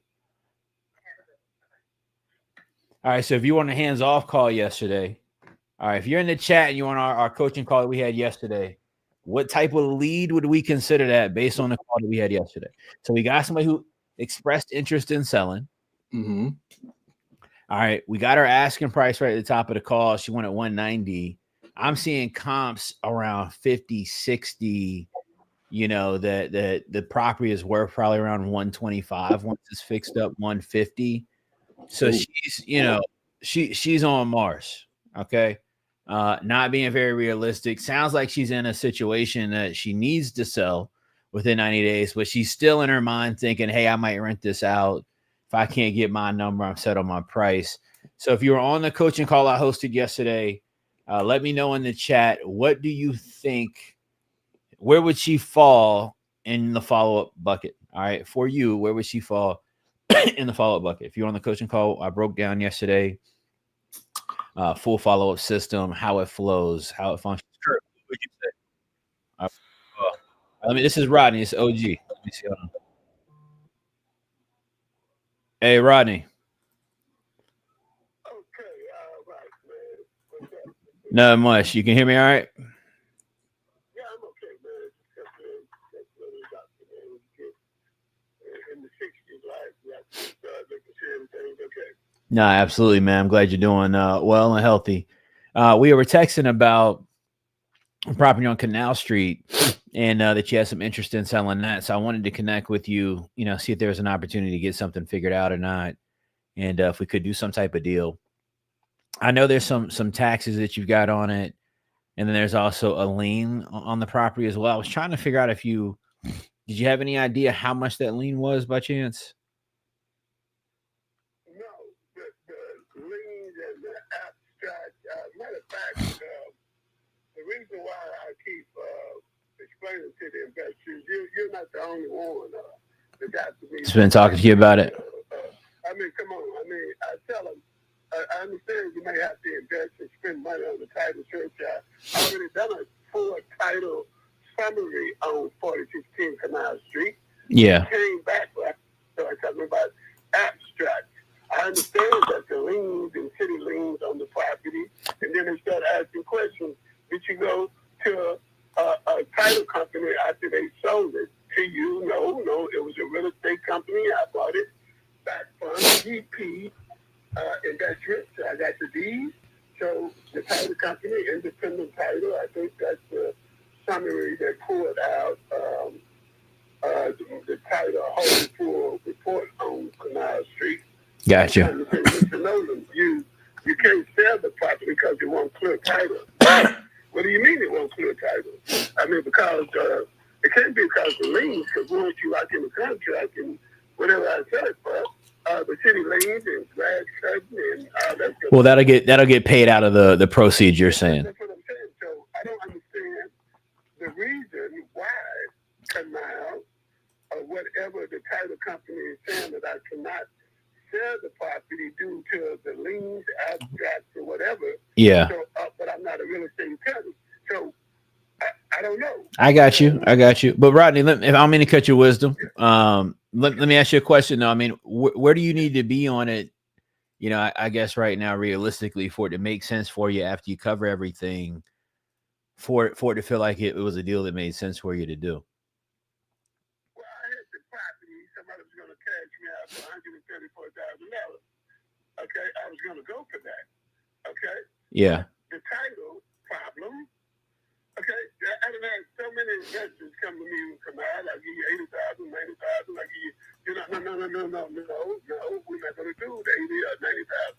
All right, so if you want a hands-off call yesterday, all right, if you're in the chat and you're on our coaching call that we had yesterday, what type of lead would we consider that based on the call that we had yesterday? So we got somebody who expressed interest in selling. Mm-hmm. All right, we got her asking price right at the top of the call. She went at 190. I'm seeing comps around 50, 60. That the property is worth probably around 125 once it's fixed up 150. So she's on Mars. Okay. Not being very realistic. Sounds like she's in a situation that she needs to sell within 90 days, but she's still in her mind thinking, hey, I might rent this out. If I can't get my number, I'm set on my price. So if you were on the coaching call I hosted yesterday, let me know in the chat. What do you think? Where would she fall in the follow-up bucket? All right. For you, where would she fall in the follow-up bucket? If you're on the coaching call, I broke down yesterday, full follow-up system, how it flows, how it functions. Sure. What would you say? This is Rodney. It's OG. Let me see. Hold on. Hey, Rodney. Okay. Right, man. What's up? Not much. You can hear me all right? Yeah, I'm okay, man. That's really doctor, man. In the 60s, right? Yeah, making sure everything's okay. No, absolutely, man. I'm glad you're doing well and healthy. We were texting about property on Canal Street and that you had some interest in selling that. So I wanted to connect with you, see if there was an opportunity to get something figured out or not. And if we could do some type of deal. I know there's some taxes that you've got on it. And then there's also a lien on the property as well. I was trying to figure out did you have any idea how much that lien was by chance? No, the liens and the abstract. Matter of fact, the reason why I keep explaining to the investors, you're not the only one that got to me. Just been talking to you about it. I mean, come on. I mean, I tell them, I understand you may have to invest and spend money on the title search. I already done a full title summary on 4610 Canal Street. Yeah. Came back, so I talking about abstract. I understand that the liens and city liens on the property, and then they start asking questions. Did you go to a title company after they sold it to you? No, it was a real estate company. I bought it back from GP Investment. So I got the deed. So the title company, independent title, I think that's the summary they pulled out. The title, a whole full report on Canal Street. Gotcha. Mr. Nolan, you can't sell the property because it won't clear title. What do you mean it won't clear title? I mean, because it can't be because of liens, because once you lock in the contract and whatever I sell it for, the city liens and grass cutting and all that stuff. Well, that'll get paid out of the proceeds you're saying. That's what I'm saying. So I don't understand the reason why Canal or whatever the title company is saying that I cannot sell the property due to the liens, abstracts, or whatever. Yeah. So, but I'm not a real estate attorney. So I don't know. I got you. But Rodney, if I'm going to cut your wisdom, let me ask you a question though. I mean, where do you need to be on it? I guess right now, realistically, for it to make sense for you after you cover everything, for it to feel like it was a deal that made sense for you to do. Well, I had the property. Somebody was going to cash me out for $134,000. Okay, I was going to go for that. Okay. Yeah. The title problem. Okay, I done had so many investors come to me and come out. I'll give you 80,000, 90,000. I give you, no, we're not going to do the 80 or 90,000.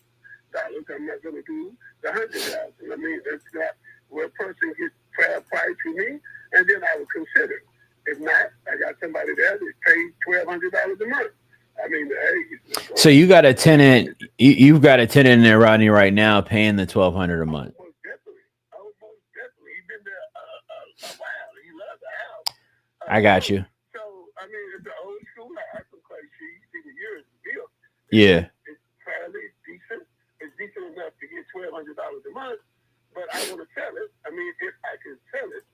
I'm not going to do the $100,000. I mean, that's not where a person gets fair price for me, and then I would consider. If not, I got somebody there that pays $1,200 a month. I mean, hey. So you got a tenant. You've got a tenant in there, Rodney, right now, paying the $1,200 a month. Most definitely. He's been there a while. He loves the house. I got you. So I mean, it's an old school house. I'm quite sure you've seen the years built. Yeah. It's fairly decent. It's decent enough to get $1,200 a month, but I want to sell it. I mean, if I can sell it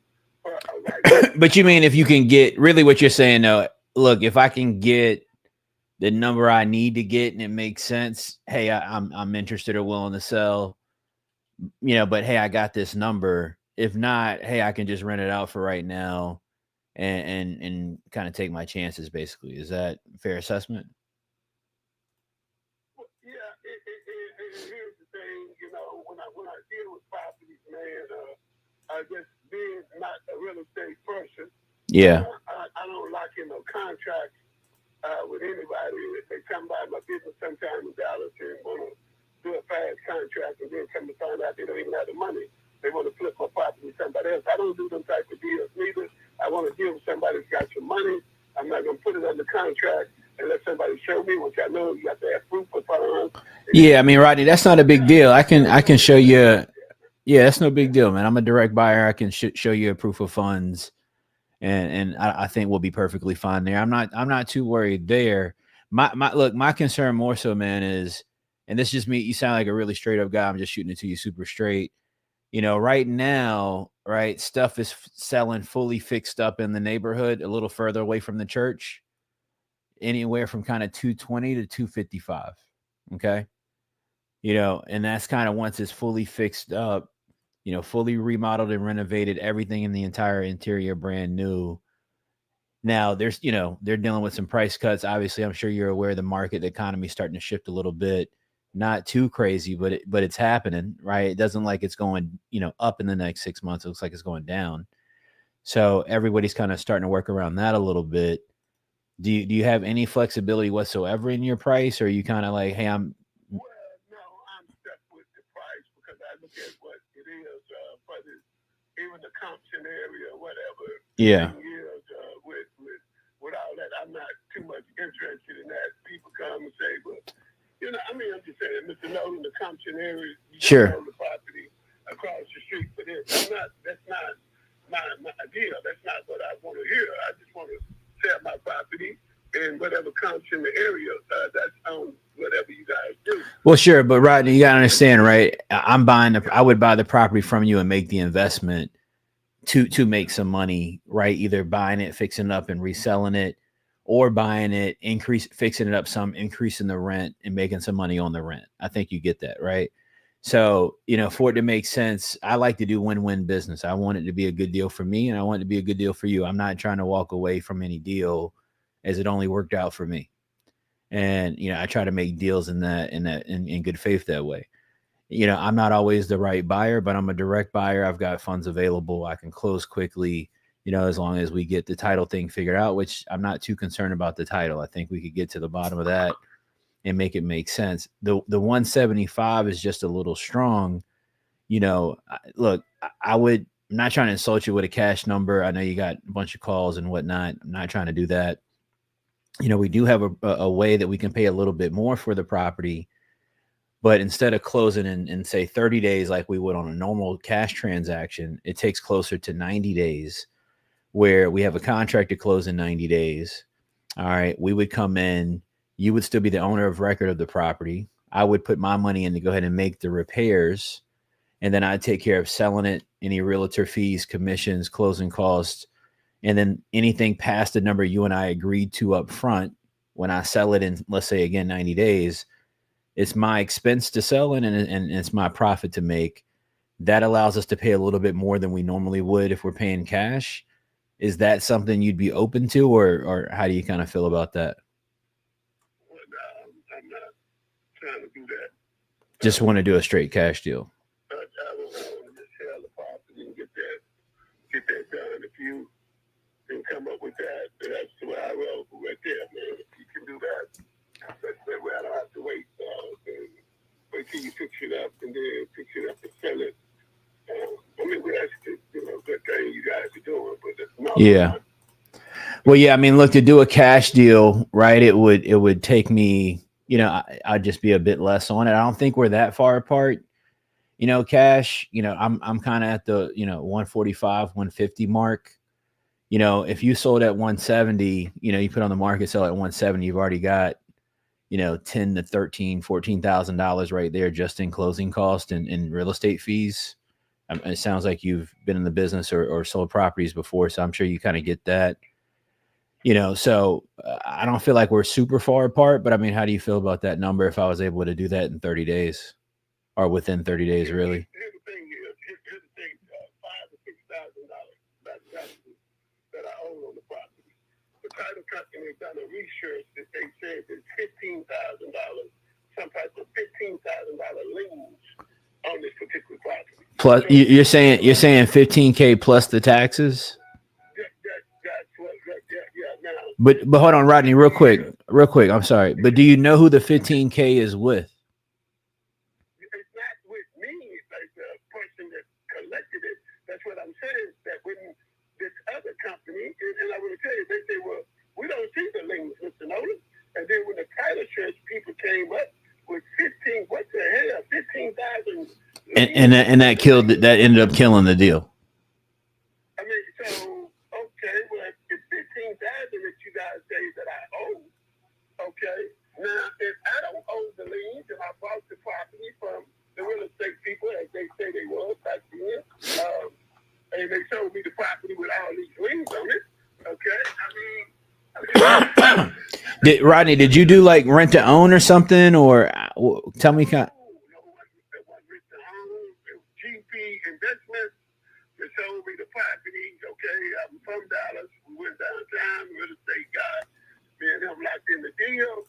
for a right. But you mean if you can get, really what you're saying though, look, if I can get the number I need to get and it makes sense, hey, I'm interested or willing to sell, but hey, I got this number. If not, hey, I can just rent it out for right now and kind of take my chances, basically. Is that a fair assessment? Here's the thing, when I deal with properties, man, I just being not a real estate person. Yeah. I don't lock in no contracts with anybody. If they come by my business sometime in Dallas and want to do a fast contract and then come to find out they don't even have the money, they want to flip my property to somebody else. I don't do them type of deals neither. I want to deal with somebody that's got some money. I'm not going to put it under contract and let somebody show me, which I know you got to have proof of funds. Yeah, I mean, Rodney, that's not a big deal. I can show you. Yeah, that's no big deal, man. I'm a direct buyer. I can show you a proof of funds, and I think we'll be perfectly fine there. I'm not too worried there. My concern more so, man, is, and this is just me. You sound like a really straight up guy. I'm just shooting it to you super straight. Right now, right, stuff is selling fully fixed up in the neighborhood, a little further away from the church, anywhere from kind of 220 to 255. Okay. And that's kind of once it's fully fixed up, fully remodeled and renovated, everything in the entire interior brand new. Now there's, they're dealing with some price cuts. Obviously, I'm sure you're aware of the market, the economy starting to shift a little bit. Not too crazy, but it's happening, right? It doesn't like it's going, up in the next 6 months. It looks like it's going down. So everybody's kind of starting to work around that a little bit. Do you have any flexibility whatsoever in your price, or are you kind of like, hey, Well, no, I'm stuck with the price because I look at what it is, but even the Compton area or whatever. Yeah. Years, with all that, I'm not too much interested in that. People come and say, but I'm just saying, Mr. Nolan, the Compton area, you sure, own the property across the street for this. That's not my idea. That's not what I want to hear. I just want to sell my property and whatever comes in the area, that's on whatever you guys do. Well, sure, but Rodney, you gotta understand, right? I would buy the property from you and make the investment to make some money, right? Either buying it, fixing it up, and reselling it, or buying it, fixing it up some, increasing the rent and making some money on the rent. I think you get that, right? So, for it to make sense, I like to do win-win business. I want it to be a good deal for me, and I want it to be a good deal for you. I'm not trying to walk away from any deal as it only worked out for me. And, I try to make deals in good faith that way. I'm not always the right buyer, but I'm a direct buyer. I've got funds available. I can close quickly, as long as we get the title thing figured out, which I'm not too concerned about the title. I think we could get to the bottom of that and make it make sense. The 175 is just a little strong. Look, I'm not trying to insult you with a cash number. I know you got a bunch of calls and whatnot. I'm not trying to do that. We do have a way that we can pay a little bit more for the property, but instead of closing in say 30 days, like we would on a normal cash transaction, it takes closer to 90 days where we have a contract to close in 90 days. All right. We would come in, you would still be the owner of record of the property. I would put my money in to go ahead and make the repairs. And then I'd take care of selling it, any realtor fees, commissions, closing costs. And then anything past the number you and I agreed to up front, when I sell it in, let's say again, 90 days, it's my expense to sell it and it's my profit to make. That allows us to pay a little bit more than we normally would if we're paying cash. Is that something you'd be open to, or how do you kind of feel about that? Well, no, I'm not trying to do that. Just want to do a straight cash deal. I want to just sell the property and get that done. If you can come up with that, that's the way I roll right there, man. If you can do that, that's the way I don't have to wait till you fix might be doing, but no. Yeah. Well, yeah, I mean, look, to do a cash deal, right? It would take me, I'd just be a bit less on it. I don't think we're that far apart. Cash, I'm kind of at the, 145, 150 mark. If you sold at 170, you put on the market, sell at 170, you've already got, $10 to $13, $14,000 right there just in closing cost and real estate fees. It sounds like you've been in the business or sold properties before, so I'm sure you kind of get that. So I don't feel like we're super far apart, but I mean, how do you feel about that number if I was able to do that in 30 days or within 30 days, really? Here's the thing, $5,000 to $6,000 that I own on the property. The title company has done a research that they said there's $15,000, some type of $15,000 liens on this particular property. Plus, So, you're saying $15K plus the taxes? That's what, now. But hold on, Rodney, real quick. I'm sorry, but do you know who the 15K is with? It's not with me, like the person that collected it. That's what I'm saying. That when this other company, and I want to tell you, they say, well, we don't see the liens, Mr. Nolan. And then when the title church people came up with 15, what the hell, 15,000. And that ended up killing the deal. I mean, so, okay, well, it's 15,000 that you guys say that I owe. Okay, now, if I don't owe the liens and I bought the property from the real estate people, as they say they was back then, and they sold me the property with all these liens on it, okay, Rodney, did you do like rent to own or something, or tell me kind? GP Investments, they sold me the property. Okay, I'm from Dallas. We went downtown, real estate guy. Me and him locked in the deal.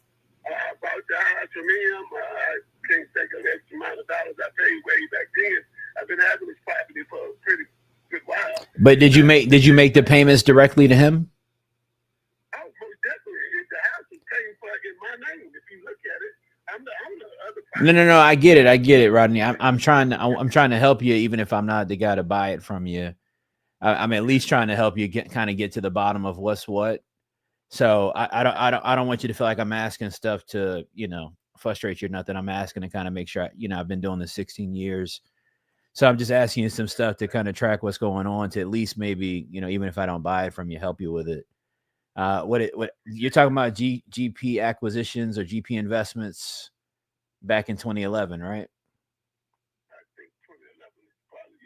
I bought the house from him. I can't think of the extra amount of dollars I paid way back then. I've been having this property for a pretty good while. But did you make the payments directly to him? Oh, most definitely. The house is paid for in my name. If you look at it, I'm the owner of the property. No. I get it, Rodney. I'm trying to help you, even if I'm not the guy to buy it from you. I'm at least trying to help you get to the bottom of what's what. So I don't want you to feel like I'm asking stuff to, frustrate you or nothing. I'm asking to kind of make sure, I've been doing this 16 years. So I'm just asking you some stuff to kind of track what's going on, to at least maybe, even if I don't buy it from you, help you with it. What you're talking about, GP acquisitions or GP investments back in 2011, right? I think 2011 is probably,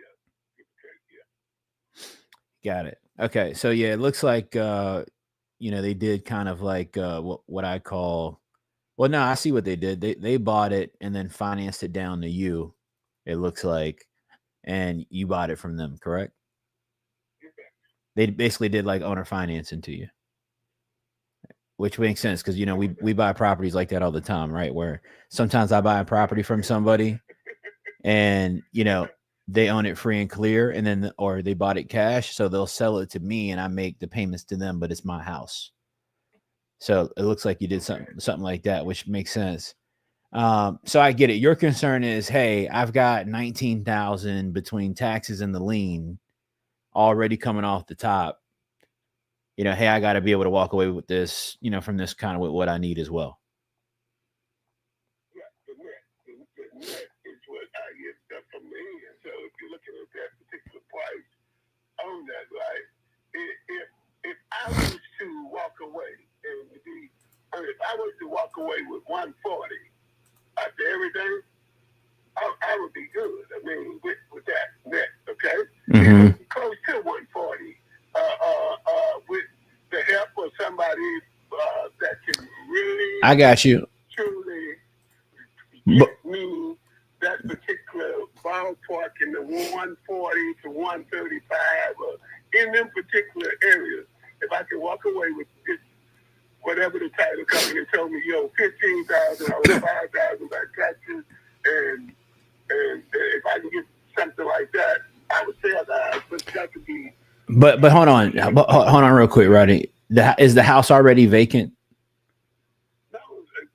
yeah. Got it. Okay. So yeah, it looks like, they did kind of like what I call, well, no, I see what they did. They bought it and then financed it down to you, it looks like, and you bought it from them, correct? They basically did like owner financing to you, which makes sense because, we buy properties like that all the time, right? Where sometimes I buy a property from somebody and, they own it free and clear, and then, or they bought it cash. So they'll sell it to me and I make the payments to them, but it's my house. So it looks like you did something like that, which makes sense. So I get it. Your concern is, hey, I've got 19,000 between taxes and the lien already coming off the top. Hey, I got to be able to walk away with this, from this kind of what I need as well. The net is what I get stuff from me. And so if you're looking at that particular price on that, right, if I was to walk away if I was to walk away with 140 after everything, I would be good. I mean, with that net, okay? Mm-hmm. Close to 140 with the help of somebody that can really, I got you. truly get me that particular ballpark in the 140 to 135 or in them particular areas. If I can walk away with this, whatever the title company told me, 15,000 or 5,000 by taxes, and if I can get something like that, I would say that, but that could be. But hold on real quick, Rodney. Is the house already vacant? No,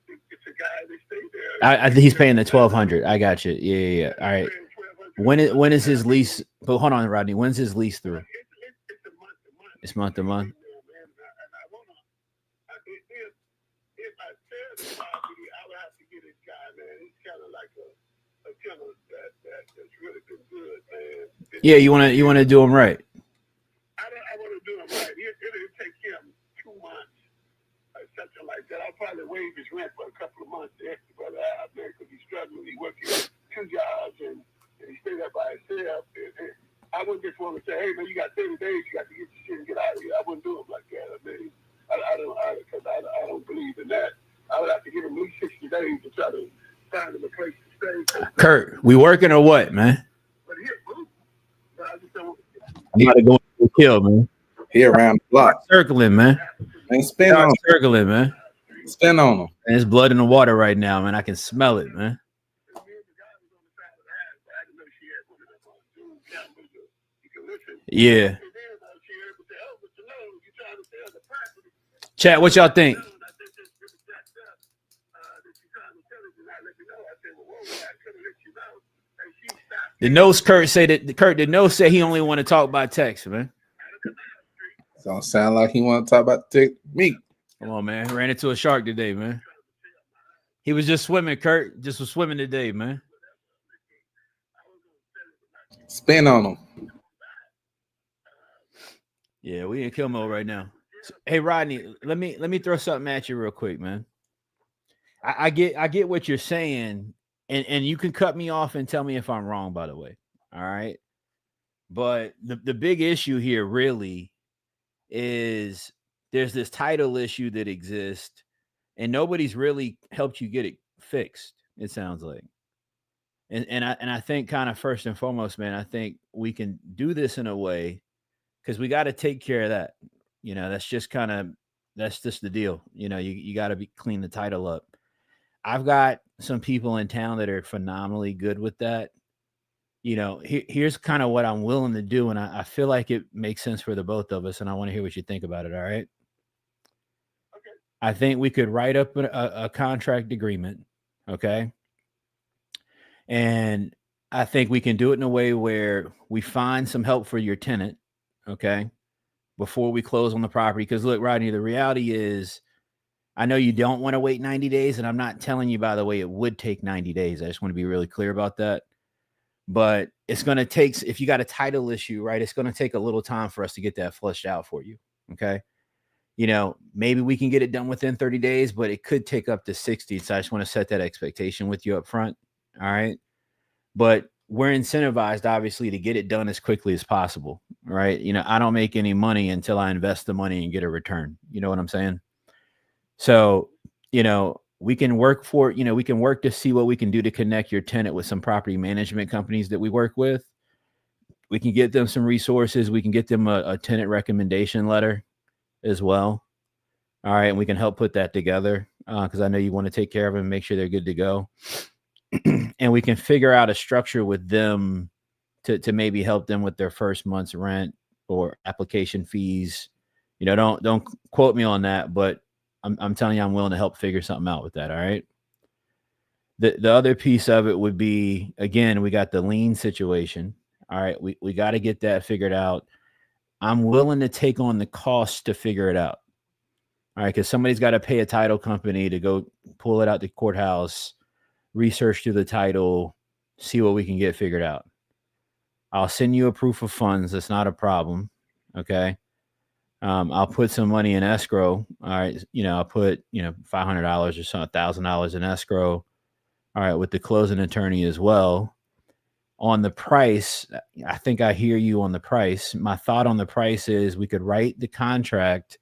it's a guy that stayed there. He's paying the $1,200. I got you. Yeah. All right. When is his lease? But hold on, Rodney. When's his lease through? It's It's month to month. If I sell the property, I would have to get this guy, man. He's kind of like a tenant that's really been good, man. Yeah, you wanna do them right. I want to do him right. It'll take him 2 months or something like that. I'll probably waive his rent for a couple of months extra, brother, out there because he's struggling. He's working 2 jobs and he stayed there by himself. And I wouldn't just want to say, hey, man, you got 30 days, you got to get your shit and get out of here. I wouldn't do him like that. I mean, I don't believe in that. I would have to give him at least 60 days to try to find him a place to stay. Kurt, we working or what, man? But here, I just don't. I'm about to go to kill, man. He around the block. Circling, man. And spin on him. Circling, man. Spin on him. And there's blood in the water right now, man. I can smell it, man. Yeah. Chat, what y'all think? The notes Kurt did no say he only want to talk by text, man. Don't sound like he want to talk about the meat. Come on, man. Ran into a shark today, man. He was just swimming, Kurt. Just was swimming today, man. Spin on him. Yeah, we in kill mode right now. Hey, Rodney, let me throw something at you real quick, man. I get what you're saying, and you can cut me off and tell me if I'm wrong, by the way. All right. But the big issue here really is there's this title issue that exists, and nobody's really helped you get it fixed, it sounds like. And I think kind of first and foremost, man, I think we can do this in a way because we got to take care of that. You know, that's just the deal. You know, you got to clean the title up. I've got some people in town that are phenomenally good with that. You know, here's kind of what I'm willing to do. And I feel like it makes sense for the both of us. And I want to hear what you think about it. All right. Okay. I think we could write up a contract agreement. Okay. And I think we can do it in a way where we find some help for your tenant. Okay. Before we close on the property. Because look, Rodney, the reality is, I know you don't want to wait 90 days. And I'm not telling you, by the way, it would take 90 days. I just want to be really clear about that. But it's going to take, if you got a title issue, right, it's going to take a little time for us to get that flushed out for you. Okay. You know, maybe we can get it done within 30 days, but it could take up to 60. So I just want to set that expectation with you up front. All right. But we're incentivized, obviously, to get it done as quickly as possible. Right. You know, I don't make any money until I invest the money and get a return. You know what I'm saying? So, you know, we can work to see what we can do to connect your tenant with some property management companies that we work with. We can get them some resources. We can get them a tenant recommendation letter as well. All right. And we can help put that together because I know you want to take care of them and make sure they're good to go. And we can figure out a structure with them to maybe help them with their first month's rent or application fees. You know, don't quote me on that, but I'm telling you, I'm willing to help figure something out with that. All right. The other piece of it would be, again, we got the lien situation. All right. We got to get that figured out. I'm willing to take on the cost to figure it out. All right. Because somebody's got to pay a title company to go pull it out the courthouse, research through the title, see what we can get figured out. I'll send you a proof of funds. That's not a problem. Okay. I'll put some money in escrow. All right. You know, I'll put, $500 or so, $1,000 in escrow. All right. With the closing attorney as well. On the price, I think I hear you on the price. My thought on the price is we could write the contract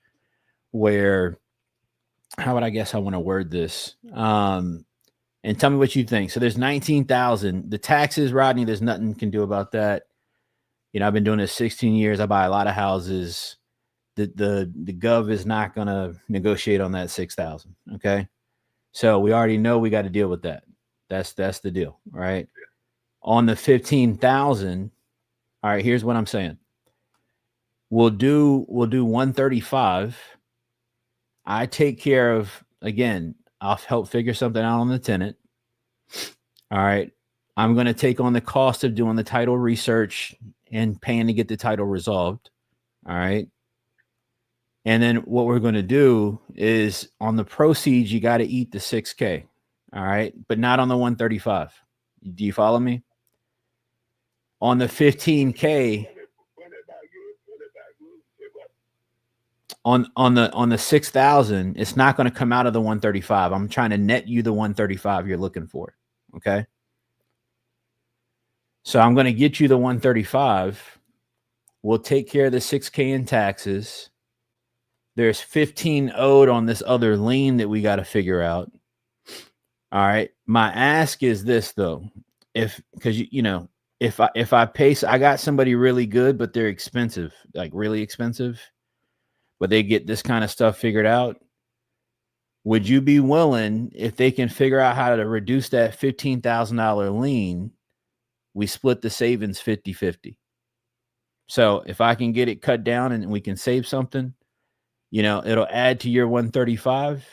where, how would I guess I want to word this? And tell me what you think. So there's 19,000. The taxes, Rodney, there's nothing you can do about that. You know, I've been doing this 16 years. I buy a lot of houses. The gov is not going to negotiate on that 6,000. Okay. So we already know we got to deal with that. That's the deal. Right. On the 15,000. All right. Here's what I'm saying. We'll do 135. I take care of, again, I'll help figure something out on the tenant. All right. I'm going to take on the cost of doing the title research and paying to get the title resolved. All right. And then what we're going to do is on the proceeds, you got to eat the 6K. All right. But not on the 135. Do you follow me? On the 15K, on the 6,000, it's not going to come out of the 135. I'm trying to net you the 135 you're looking for. Okay. So I'm going to get you the 135. We'll take care of the 6K in taxes. There's 15 owed on this other lien that we got to figure out. All right. My ask is this though. Because if I pay, I got somebody really good, but they're expensive, like really expensive, but they get this kind of stuff figured out. Would you be willing, if they can figure out how to reduce that $15,000 lien, we split the savings 50-50. So if I can get it cut down and we can save something, it'll add to your 135.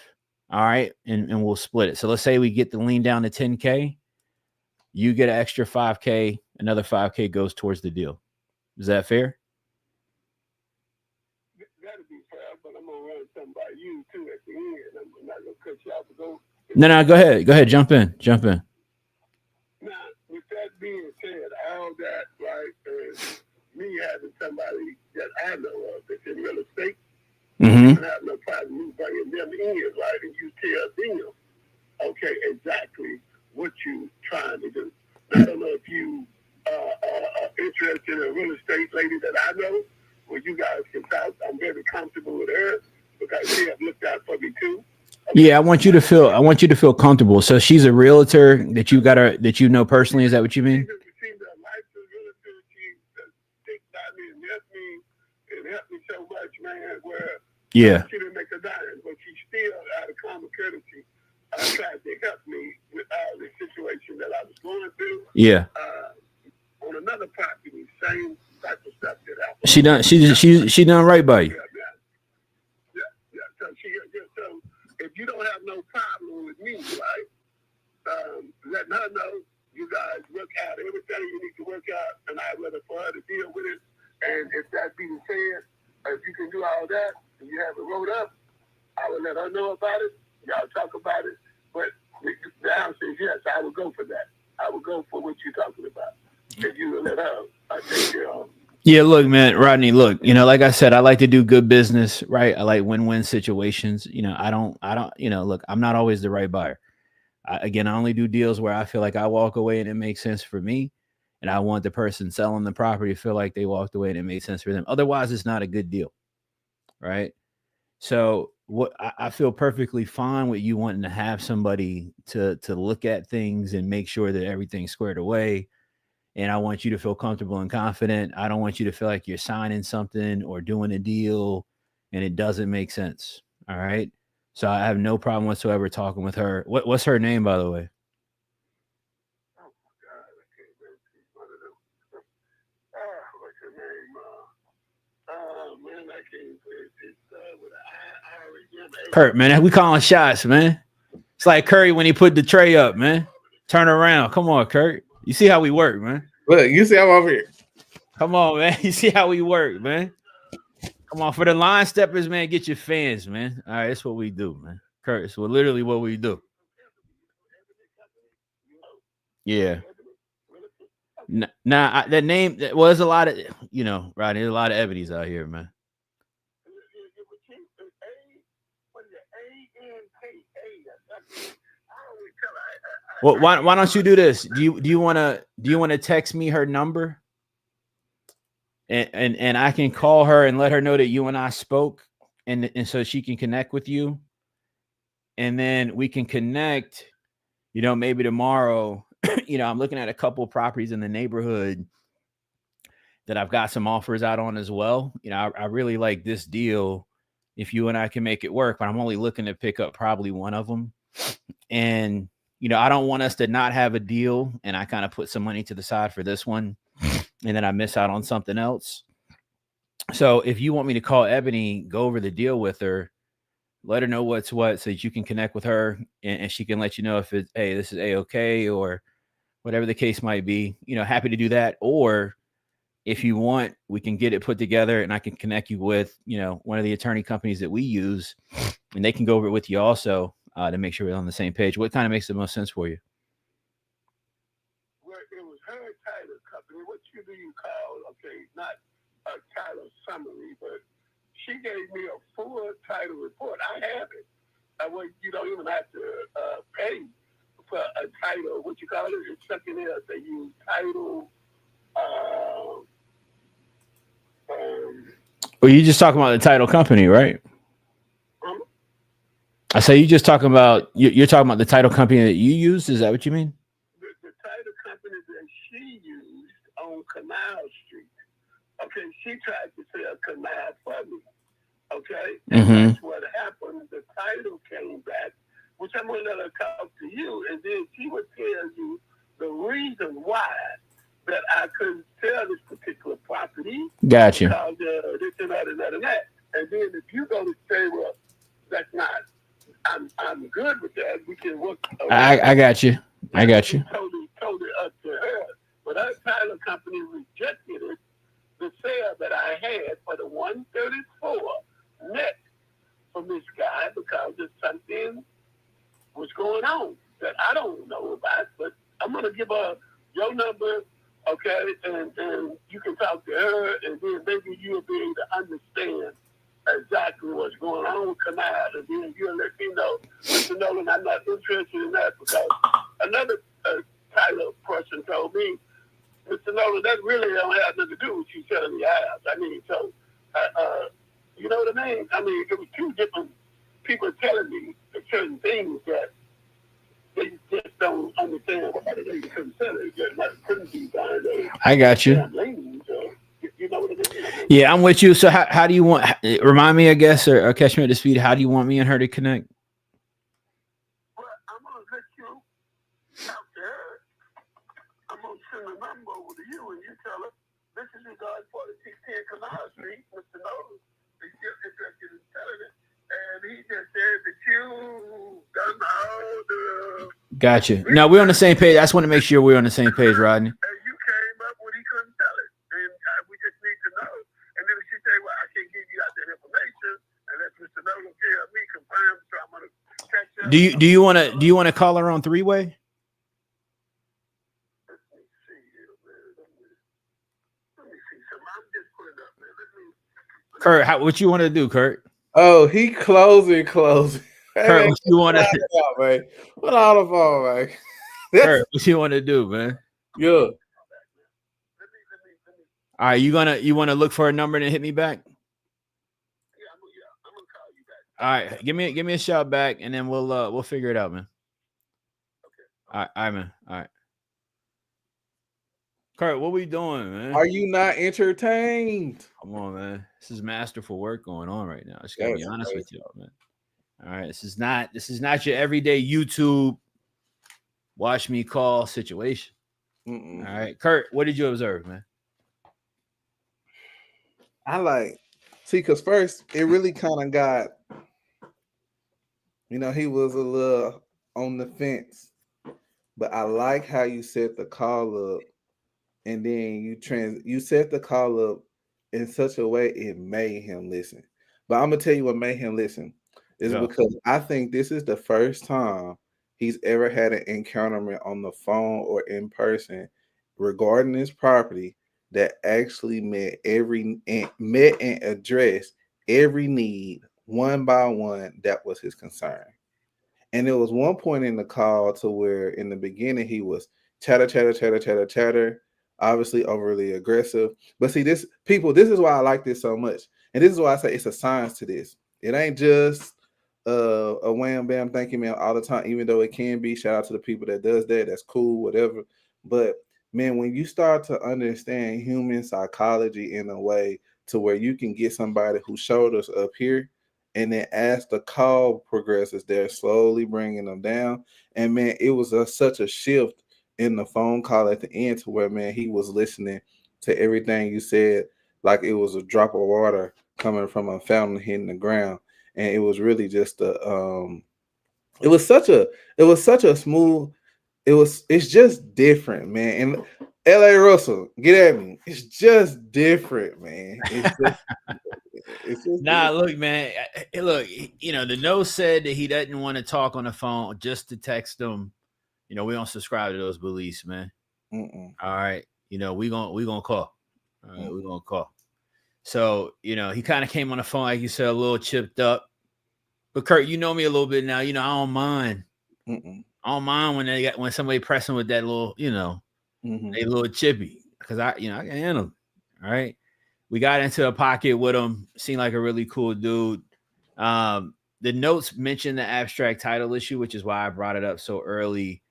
All right. And we'll split it. So let's say we get the lien down to 10K. You get an extra 5K. Another 5K goes towards the deal. Is that fair? That'll be fair, but I'm going to run something by you too at the end. I'm not going to cut you off to go. No, go ahead. Go ahead. Jump in. Now, with that being said, all that, right, me having somebody that I know of that's in real estate, I have no problem me bringing them in, right, and you tell them, okay, exactly what you trying to do. I don't know if you are interested in a real estate lady that I know, where you guys can talk. I'm very comfortable with her because she has looked out for me too. Okay. Yeah, I want you to feel comfortable. So she's a realtor that you know personally. Is that what you mean? She's a licensed realtor. She sticks by me and helped me so much, man. Where she didn't make a dime, but she still, out of common courtesy, tried to help me with the situation that I was going through. Yeah. On another property, same type of stuff that happened. She done right by you. Yeah. So if you don't have no problem with me, right? Letting her know you guys work out everything you need to work out, and I'd rather for her to deal with it. And if that being said, if you can do all that and you have it wrote up, I would let her know about it. Y'all talk about it. But the answer is yes, I would go for that. I would go for what you're talking about. If you would let her take care of. Yeah, look, man, Rodney, look, like I said, I like to do good business, right? I like win-win situations. I don't, look, I'm not always the right buyer. I only do deals where I feel like I walk away and it makes sense for me. And I want the person selling the property to feel like they walked away and it made sense for them. Otherwise, it's not a good deal, right? So what I feel perfectly fine with you wanting to have somebody to look at things and make sure that everything's squared away. And I want you to feel comfortable and confident. I don't want you to feel like you're signing something or doing a deal and it doesn't make sense. All right. So I have no problem whatsoever talking with her. What's her name, by the way? Oh, my God. I can't remember one of them. What's her name? Man, I can't say it. With an I. Kurt, man. We calling shots, man. It's like Curry when he put the tray up, man. Turn around. Come on, Kurt. You see how we work, man. Look, you see I'm over here. Come on, man. You see how we work, man. Come on, for the line steppers, man. Get your fans, man. All right, that's what we do, man. Kurt, it's literally what we do. Yeah. Nah, that name. Well, there's a lot of, right. There's a lot of Ebony's out here, man. Well, why don't you do this? Do you want to text me her number? And I can call her and let her know that you and I spoke, and so she can connect with you, and then we can connect. Maybe tomorrow. I'm looking at a couple of properties in the neighborhood that I've got some offers out on as well. I really like this deal. If you and I can make it work, but I'm only looking to pick up probably one of them, and I don't want us to not have a deal, and I kind of put some money to the side for this one, and then I miss out on something else. So if you want me to call Ebony, go over the deal with her, let her know what's what, so that you can connect with her, and she can let you know if it's, hey, this is A-okay, or whatever the case might be. Happy to do that. Or if you want, we can get it put together, and I can connect you with, one of the attorney companies that we use, and they can go over it with you also to make sure we're on the same page. What kind of makes the most sense for you? Well, it was her title company. What do you call? Okay, not a title summary, but she gave me a full title report. I have it. You don't even have to pay for a title. What you call it? It's something else. They use title. Well, you just talking about the title company, right? I say you just talking about you're talking about the title company that you use. Is that what you mean? The title company that she used on Canal Street. Okay, she tried to sell Canal for me. Okay, and that's what happened. The title came back, which I'm going to let her talk to you, and then she would tell you the reason why that I couldn't sell this particular property. Gotcha. Because this and that and that and that. And then if you go to say, well, that's not, I'm good with that. We can work. I got you. I got you. Totally up to her. But her title company rejected it, the sale that I had for the 134 net from this guy, because there's something was going on that I don't know about. But I'm going to give her your number, okay, and you can talk to her, and then maybe you'll be able to understand exactly what's going on with Canal, and then you'll let me know. Mr. Nolan, I'm not interested in that, because another title person told me, Mr. Nolan, that really don't have nothing to do with you selling the house. I mean, so, you know what I mean? I mean, there was two different people telling me certain things that they just don't understand why they couldn't sell it. Couldn't be done. I got you. You know what I mean? Yeah, I'm with you. So how do you want, remind me, I guess, or catch me at the speed, how do you want me and her to connect? Well, I'm going to let you talk to her. I'm going to send a number over to you, and you tell her, this is regard 4610 Canal Street, Mr. Nolan. He's still interested in selling it. And he just said that you done all the... Gotcha. No, we're on the same page. I just want to make sure we're on the same page, Rodney. And you came up when he couldn't sell it. And we just need to know. And then she said, well, I can't give you out that information. And that's Mr. Nolan tell me, confirm, so I'm going to catch up. Do you want to call her on three-way? Let me see here, man. Let me see something. I'm just putting up, man. Kurt, what you want to do, Kurt? Oh, he closing. Kurt, what you want to do, man? Put on the phone, man. Kurt, what you want to do, man? Yeah. All right, you want to look for a number and hit me back? Yeah, I'm gonna call you back. All right, give me a shout back, and then we'll figure it out, man. Okay. All right, man. All right. Kurt, what we doing, man? Are you not entertained? Come on, man. This is masterful work going on right now. I just gotta be honest with y'all, man. All right, this is not your everyday YouTube watch me call situation. All right, Kurt, what did you observe, man? Because first it really kind of got, he was a little on the fence, but I like how you set the call up, and then you set the call up in such a way it made him listen. But I'm gonna tell you what made him listen is because I think this is the first time he's ever had an encounter on the phone or in person regarding this property that actually met and addressed every need one by one that was his concern. And there was one point in the call to where in the beginning he was chatter, obviously overly aggressive. But see, this is why I like this so much. And this is why I say it's a science to this. It ain't just a wham bam thank you man all the time, even though it can be. Shout out to the people that does that. That's cool, whatever. But man, when you start to understand human psychology in a way to where you can get somebody whose shoulders up here, and then as the call progresses, they're slowly bringing them down. And man, it was such a shift in the phone call at the end to where, man, he was listening to everything you said like it was a drop of water coming from a fountain hitting the ground. And it was really just it's just different, man. And L.A. Russell, get at me. It's just different, man. It's just Nah, different. look, man. Look, the note said that he doesn't want to talk on the phone, just to text him. We don't subscribe to those beliefs, man. Mm-mm. All right. We gonna call. All right, we're gonna call. So, he kind of came on the phone, like you said, a little chipped up. But Kurt, you know me a little bit now. I don't mind. Mm-mm. I don't mind when somebody pressing with that little, Mm-hmm. a little chippy, because I can handle it. All right. We got into a pocket with him. Seemed like a really cool dude. The notes mentioned the abstract title issue, which is why I brought it up so early.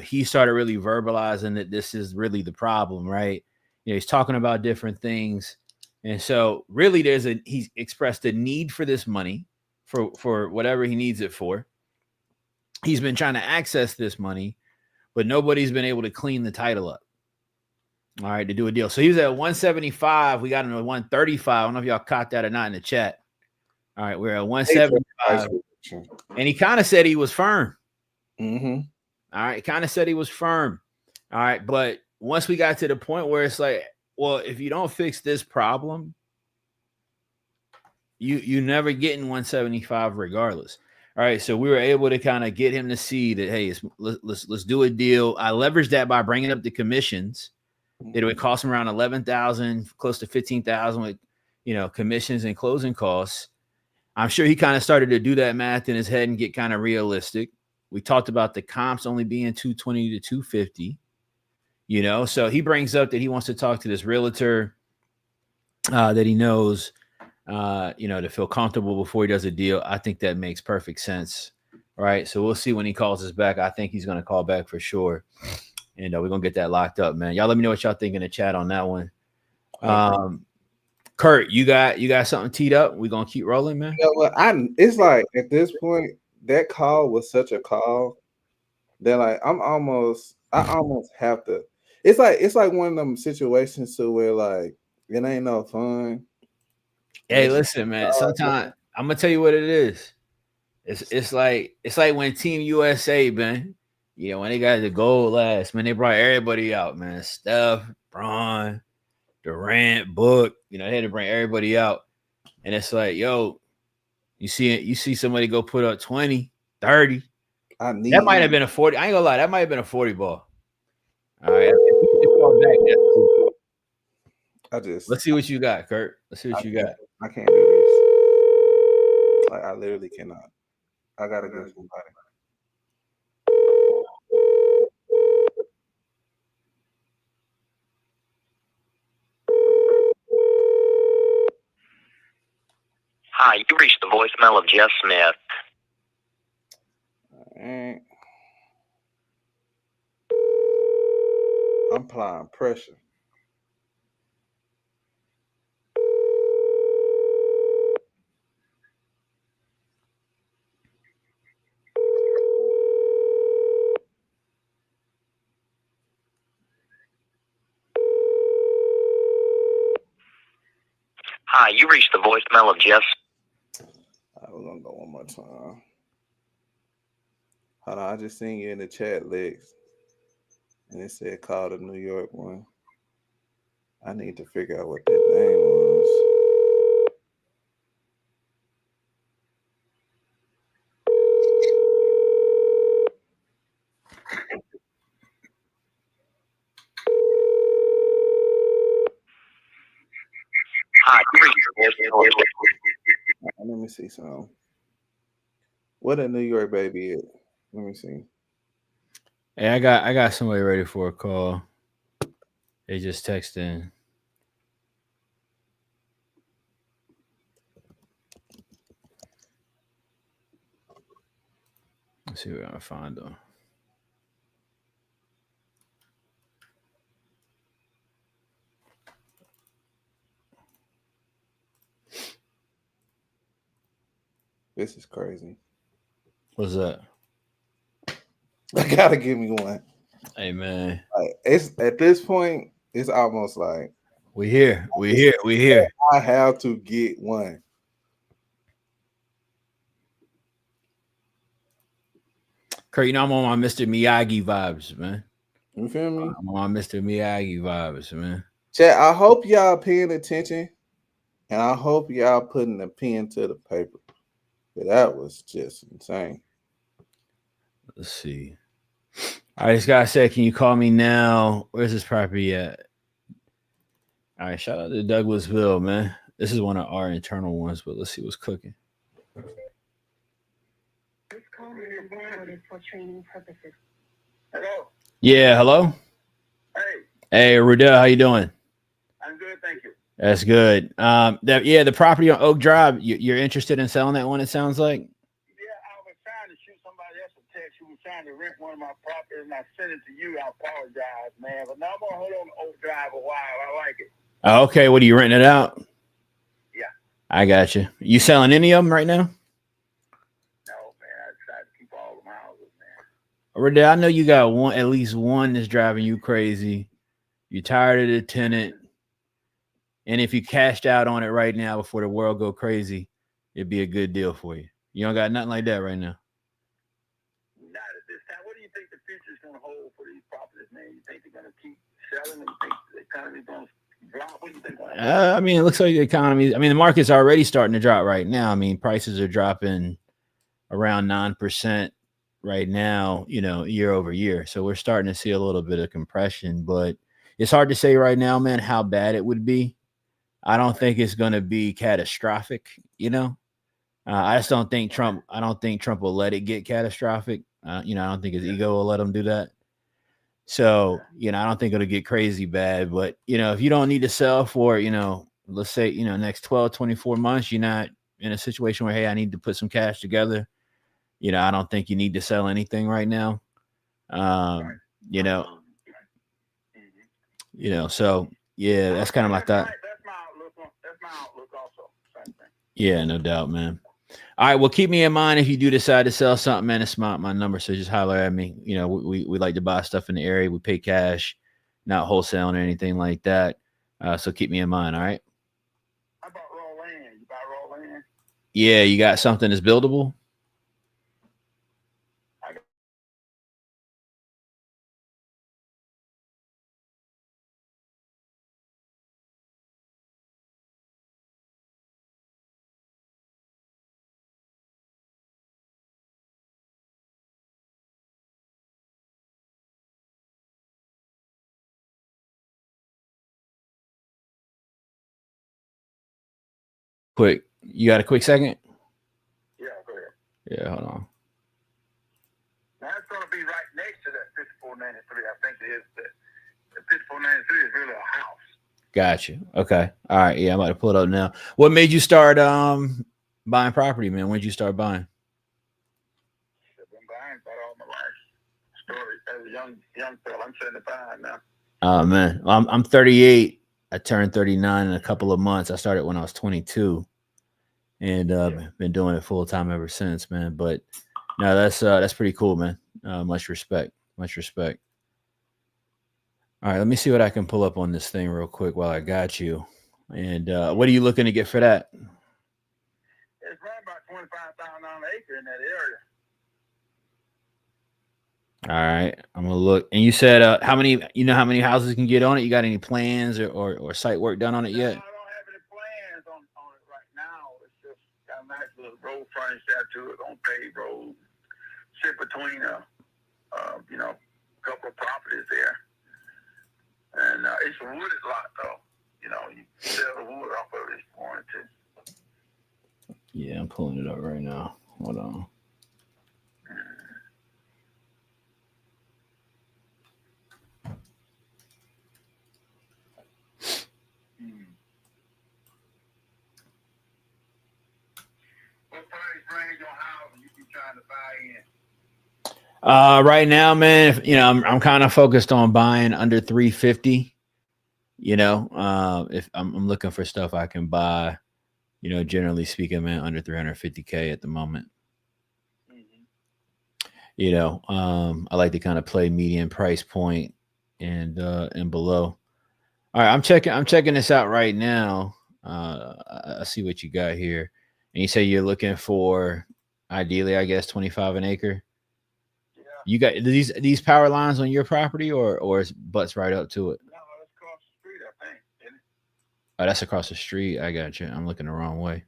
He started really verbalizing that this is really the problem, right? He's talking about different things. And so really he's expressed a need for this money for whatever he needs it for. He's been trying to access this money, but nobody's been able to clean the title up. All right, to do a deal. So he was at 175. We got him at 135. I don't know if y'all caught that or not in the chat. All right, we're at 175. And he kind of said he was firm. Mm-hmm. All right, kind of said he was firm. All right, but once we got to the point where it's like, well, if you don't fix this problem, you never get in 175 regardless. All right, so we were able to kind of get him to see that, hey, let's do a deal. I leveraged that by bringing up the commissions. It would cost him around 11,000, close to 15,000 with commissions and closing costs. I'm sure he kind of started to do that math in his head and get kind of realistic. We talked about the comps only being 220 to 250. So he brings up that he wants to talk to this realtor that he knows, to feel comfortable before he does a deal. I think that makes perfect sense. All right. So we'll see when he calls us back. I think he's going to call back for sure. And we're going to get that locked up, man. Y'all let me know what y'all think in the chat on that one. Kurt, you got something teed up? We're going to keep rolling, man? It's like at this point, that call was such a call that like I almost have to. It's like one of them situations to where like it ain't no fun. Hey, listen, man. Sometimes I'm gonna tell you what it is. It's like when Team USA, man. When they got the gold last, man, they brought everybody out, man. Steph, Bron, Durant, Book. They had to bring everybody out, and it's like, yo, you see somebody go put up 20, 30. That might have been a 40. I ain't gonna lie, that might have been a 40 ball. All right, let's see what you got, Kurt. Let's see what you got. I can't do this. Like I literally cannot. I gotta get somebody. Hi, you reached the voicemail of Jeff Smith. I'm applying pressure. Hi, you reached the voicemail of Jeff. We're gonna go one more time. Hold on, I just seen you in the chat, Lex. And it said call the New York one. I need to figure out what that name was. Hi, you reached the voicemail. Let me see some. What a New York baby is. Let me see. Hey, I got somebody ready for a call. They just texting. Let's see what I find them. This is crazy. What's that? I gotta give me one. Hey, man. Like, it's at this point, it's almost like we here. I have to get one. Kurt, I'm on my Mr. Miyagi vibes, man. You feel me? I'm on Mr. Miyagi vibes, man. Chat, I hope y'all paying attention, and I hope y'all putting a pen to the paper. That was just insane. Let's see. All right, this guy said, "Can you call me now? Where's this property at?" All right, shout out to Douglasville, man. This is one of our internal ones, but let's see what's cooking. This call is recorded for training purposes. Hello. Yeah, hello. Hey, Hey, Rudell, how you doing? I'm good, thank you. That's good. The property on Oak Drive. You're interested in selling that one? It sounds like. Yeah, I was trying to shoot somebody else a text who was trying to rent one of my properties, and I sent it to you. I apologize, man, but now I'm gonna hold on to Oak Drive a while. I like it. Okay, what are you renting it out? Yeah. I got you. You selling any of them right now? No, man. I tried to keep all the houses, man. Rudell, I know you got at least one that's driving you crazy. You're tired of the tenant. And if you cashed out on it right now before the world go crazy, it'd be a good deal for you. You don't got nothing like that right now. Not at this time. What do you think the future's going to hold for these properties, man? You think they're going to keep selling? You think the economy's going to drop? What do you think? I mean, it looks like the economy. I mean, the market's already starting to drop right now. I mean, prices are dropping around 9% right now, year over year. So we're starting to see a little bit of compression, but it's hard to say right now, man, how bad it would be. I don't think it's going to be catastrophic, I just don't think Trump will let it get catastrophic. I don't think his ego will let him do that. So, I don't think it'll get crazy bad, but if you don't need to sell for, let's say, next 12, 24 months, you're not in a situation where, hey, I need to put some cash together. I don't think you need to sell anything right now. So yeah, that's kind of my thought. That's my outlook also. Same thing. Yeah, no doubt, man. All right, well, keep me in mind if you do decide to sell something, man. It's my number, so just holler at me. We like to buy stuff in the area. We pay cash, not wholesaling or anything like that. So keep me in mind, all right? How about raw land? You buy raw land? Yeah, you got something that's buildable? Quick. You got a quick second? Yeah, go ahead. Yeah, hold on. Now, it's going to be right next to that 5493. I think it is. The 5493 is really a house. Gotcha. Okay. All right. Yeah, I'm about to pull it up now. What made you start buying property, man? When did you start buying? I've been buying about all my life. Story as a young fella. I'm 75 now. Oh man, I'm 38. I turned 39 in a couple of months. I started when I was 22, and been doing it full time ever since, man. But no, that's pretty cool, man. Much respect. Much respect. All right, let me see what I can pull up on this thing real quick while I got you. And what are you looking to get for that? It's right about $25,000 an acre in that area. All right, I'm gonna look. And you said how many houses can get on it? You got any plans or site work done on it yet? No, I don't have any plans on it right now. It's just got a nice little road frontage out to it on paved road. Sit between a couple of properties there. And it's a wooded lot though. You sell the wood off of it if you wanted to. Yeah, I'm pulling it up right now. Hold on. What price range on houses you be trying to buy in? Right now, man, I'm kind of focused on buying under 350. If I'm looking for stuff I can buy, generally speaking, man, under 350K at the moment. I like to kind of play median price point and below. All right, I'm checking this out right now. I see what you got here, and you say you're looking for ideally, I guess, 25 an acre. You got these power lines on your property, or it's butts right up to it? No, it's across the street, I think. Isn't it? Oh, that's across the street. I got you. I'm looking the wrong way.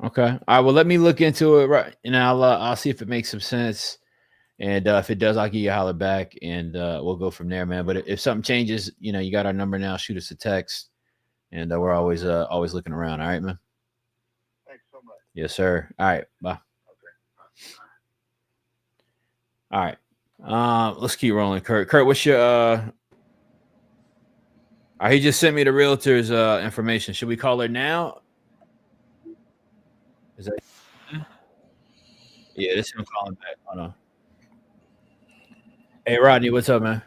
Okay. All right. Well, let me look into it, right, and I'll see if it makes some sense. And if it does, I'll give you a holler back, and we'll go from there, man. But if something changes, you got our number now. Shoot us a text, and we're always looking around. All right, man. Thanks so much. Yes, sir. All right. Bye. Okay. All right. Let's keep rolling. Kurt, what's your he just sent me the realtor's information. Should we call her now? Is that yeah, this is him calling back. Hold on. Hey Rodney, what's up, man? Okay.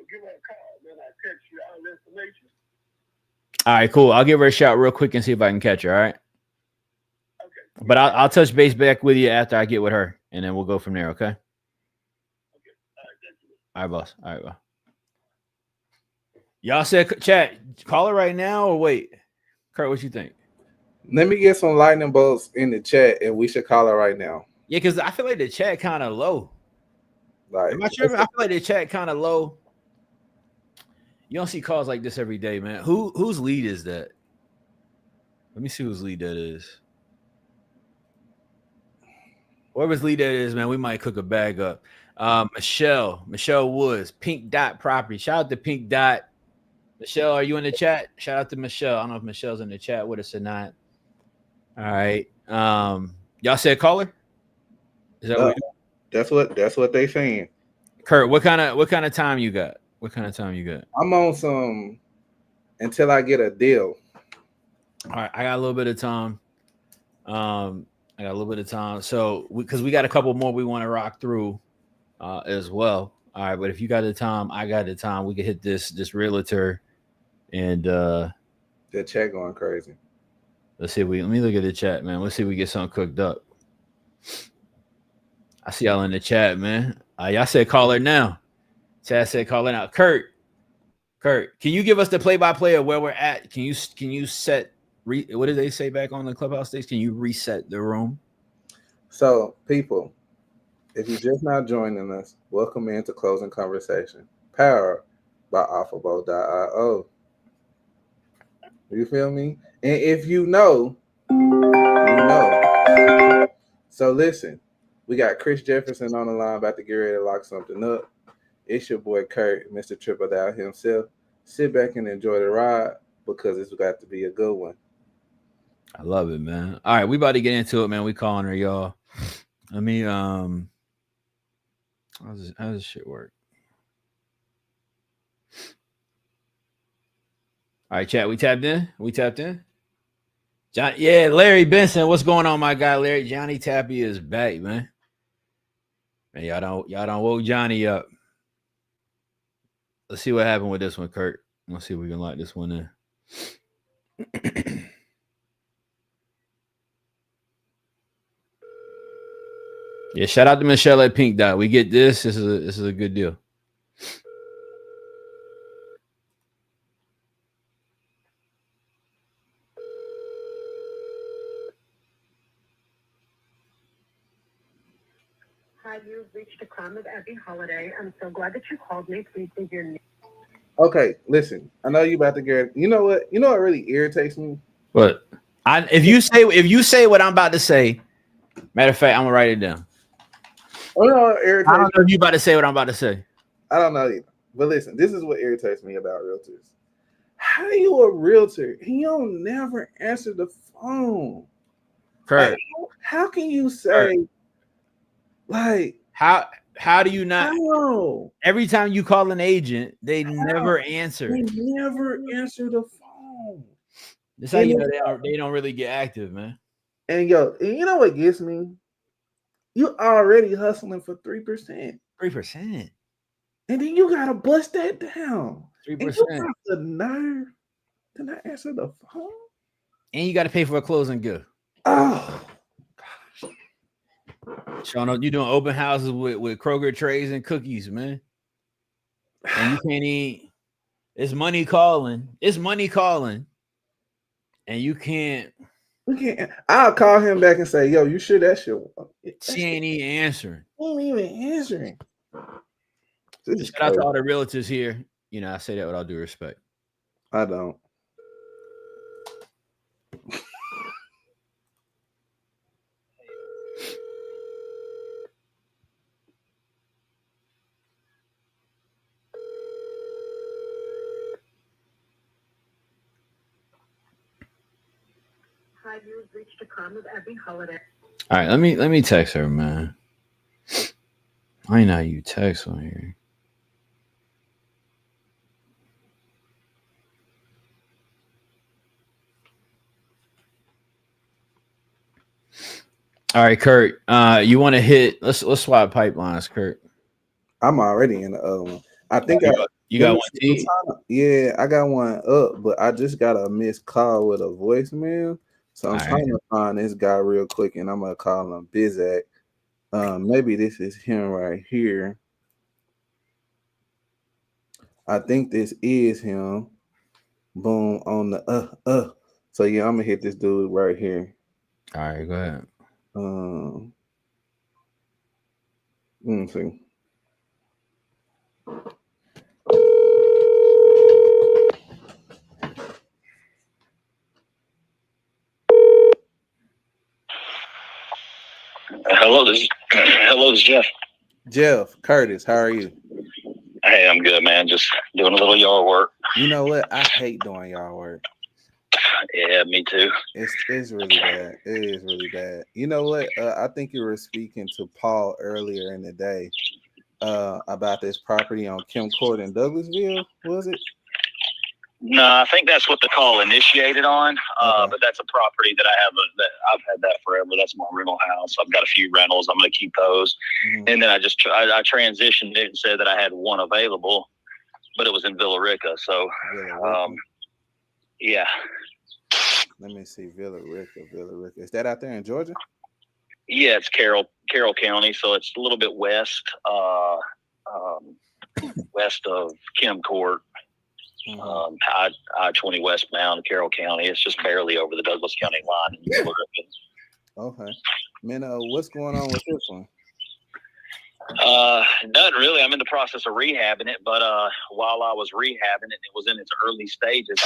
Give her a call, then I'll text you all the information. All right, cool. I'll give her a shout real quick and see if I can catch her. All right. Okay. But I'll touch base back with you after I get with her, and then we'll go from there. Okay. Okay. All right. Thank you. All right, boss. All right, bye. Y'all said chat. Call her right now or wait? Kurt, what you think? Let me get some lightning bolts in the chat, and we should call her right now. Yeah, because I feel like the chat kind of low. Like, Am I tripping? I feel like the chat kind of low. You don't see calls like this every day, man. Whose lead is that? Let me see whose lead that is. Whoever's lead that is, man, we might cook a bag up. Michelle Woods, Pink Dot Property. Shout out to Pink Dot. Michelle, are you in the chat? Shout out to Michelle. I don't know if Michelle's in the chat with us or not. All right. Y'all said caller? Is that that's what they saying. Kurt, what kind of time you got? I'm on some until I get a deal. All right, I got a little bit of time. So because we got a couple more we want to rock through as well. All right, but if you got the time, I got the time. We can hit this realtor and the chat going crazy. Let me look at the chat, man. Let's see if we get something cooked up. I see y'all in the chat, man. Y'all said call her now. Chad said call her now. Kurt, can you give us the play-by-play of where we're at? Can you set what did they say back on the Clubhouse stage? Can you reset the room? So, people, if you're just now joining us, welcome into Closing Conversation, powered by Alphabo.io. You feel me? And if you know, you know. So listen, we got Chris Jefferson on the line about to get ready to lock something up. It's your boy Kurt, Mr. Triple Down himself. Sit back and enjoy the ride because it's got to be a good one. I love it, man. All right, we about to get into it, man. We calling her, y'all. Let me how does this shit work? All right, chat. We tapped in. John, yeah, Larry Benson. What's going on, my guy, Larry? Johnny Tappy is back, man. Man, y'all don't woke Johnny up. Let's see what happened with this one, Kurt. Let's see if we can lock this one in. Yeah, shout out to Michelle at Pink Dot. We get this. This is a good deal. Hi, you've reached the Crown of Abbey Holiday. I'm so glad that you called me. Please leave your name. Okay, listen. I know you about to get. You know what? You know what really irritates me? What? If you say what I'm about to say, matter of fact, I'm gonna write it down. I don't know if you about to say what I'm about to say. I don't know either. But listen, this is what irritates me about realtors. How are you a realtor? You don't never answer the phone. Kurt, like, how can you say Kurt. Like how do you not? How? Every time you call an agent, they never answer. They never answer the phone. That's how you know they don't really get active, man. And you know what gets me? You already hustling for 3%. 3%. And then you gotta bust that down. 3%. And you have the nerve to not answer the phone. And you gotta pay for a closing gift. Oh gosh. Sean, you doing open houses with Kroger trays and cookies, man. And you can't eat. It's money calling. And you can't. We can't. I'll call him back and say, "Yo, you sure that shit?" She ain't even answering. Ain't even answering. This is Shout out to crazy. all the realtors here. You know, I say that with all due respect. I don't. Hi, you've reached a time of every holiday. All right, let me text her, man. I know you text on here. All right, Kurt. You want to hit? Let's swap pipelines, Kurt. I'm already in the other one. I think You got one T. Yeah, I got one up, but I just got a missed call with a voicemail. So I'm trying to find this guy real quick, and I'm gonna call him Bizak. Maybe this is him right here. I think this is him. Boom on the So yeah, I'm gonna hit this dude right here. All right, go ahead. Let me see. Hello, this is Jeff. Jeff Curtis, how are you? Hey, I'm good, man. Just doing a little yard work. You know what? I hate doing y'all work. Yeah, me too. It's really bad. It is really bad. You know what? I think you were speaking to Paul earlier in the day about this property on Kim Court in Douglasville, was it? No, I think that's what the call initiated on. But that's a property that I've had that forever. That's my rental house. I've got a few rentals. I'm going to keep those. Mm-hmm. And then I transitioned it and said that I had one available, but it was in Villa Rica. So, yeah. Let me see. Villa Rica. Is that out there in Georgia? Yeah, it's Carroll County. So it's a little bit west of Kim Court. Mm-hmm. I-20 westbound, Carroll County. It's just barely over the Douglas County line. Okay, man. What's going on with this one? Nothing really. I'm in the process of rehabbing it, but while I was rehabbing it, it was in its early stages.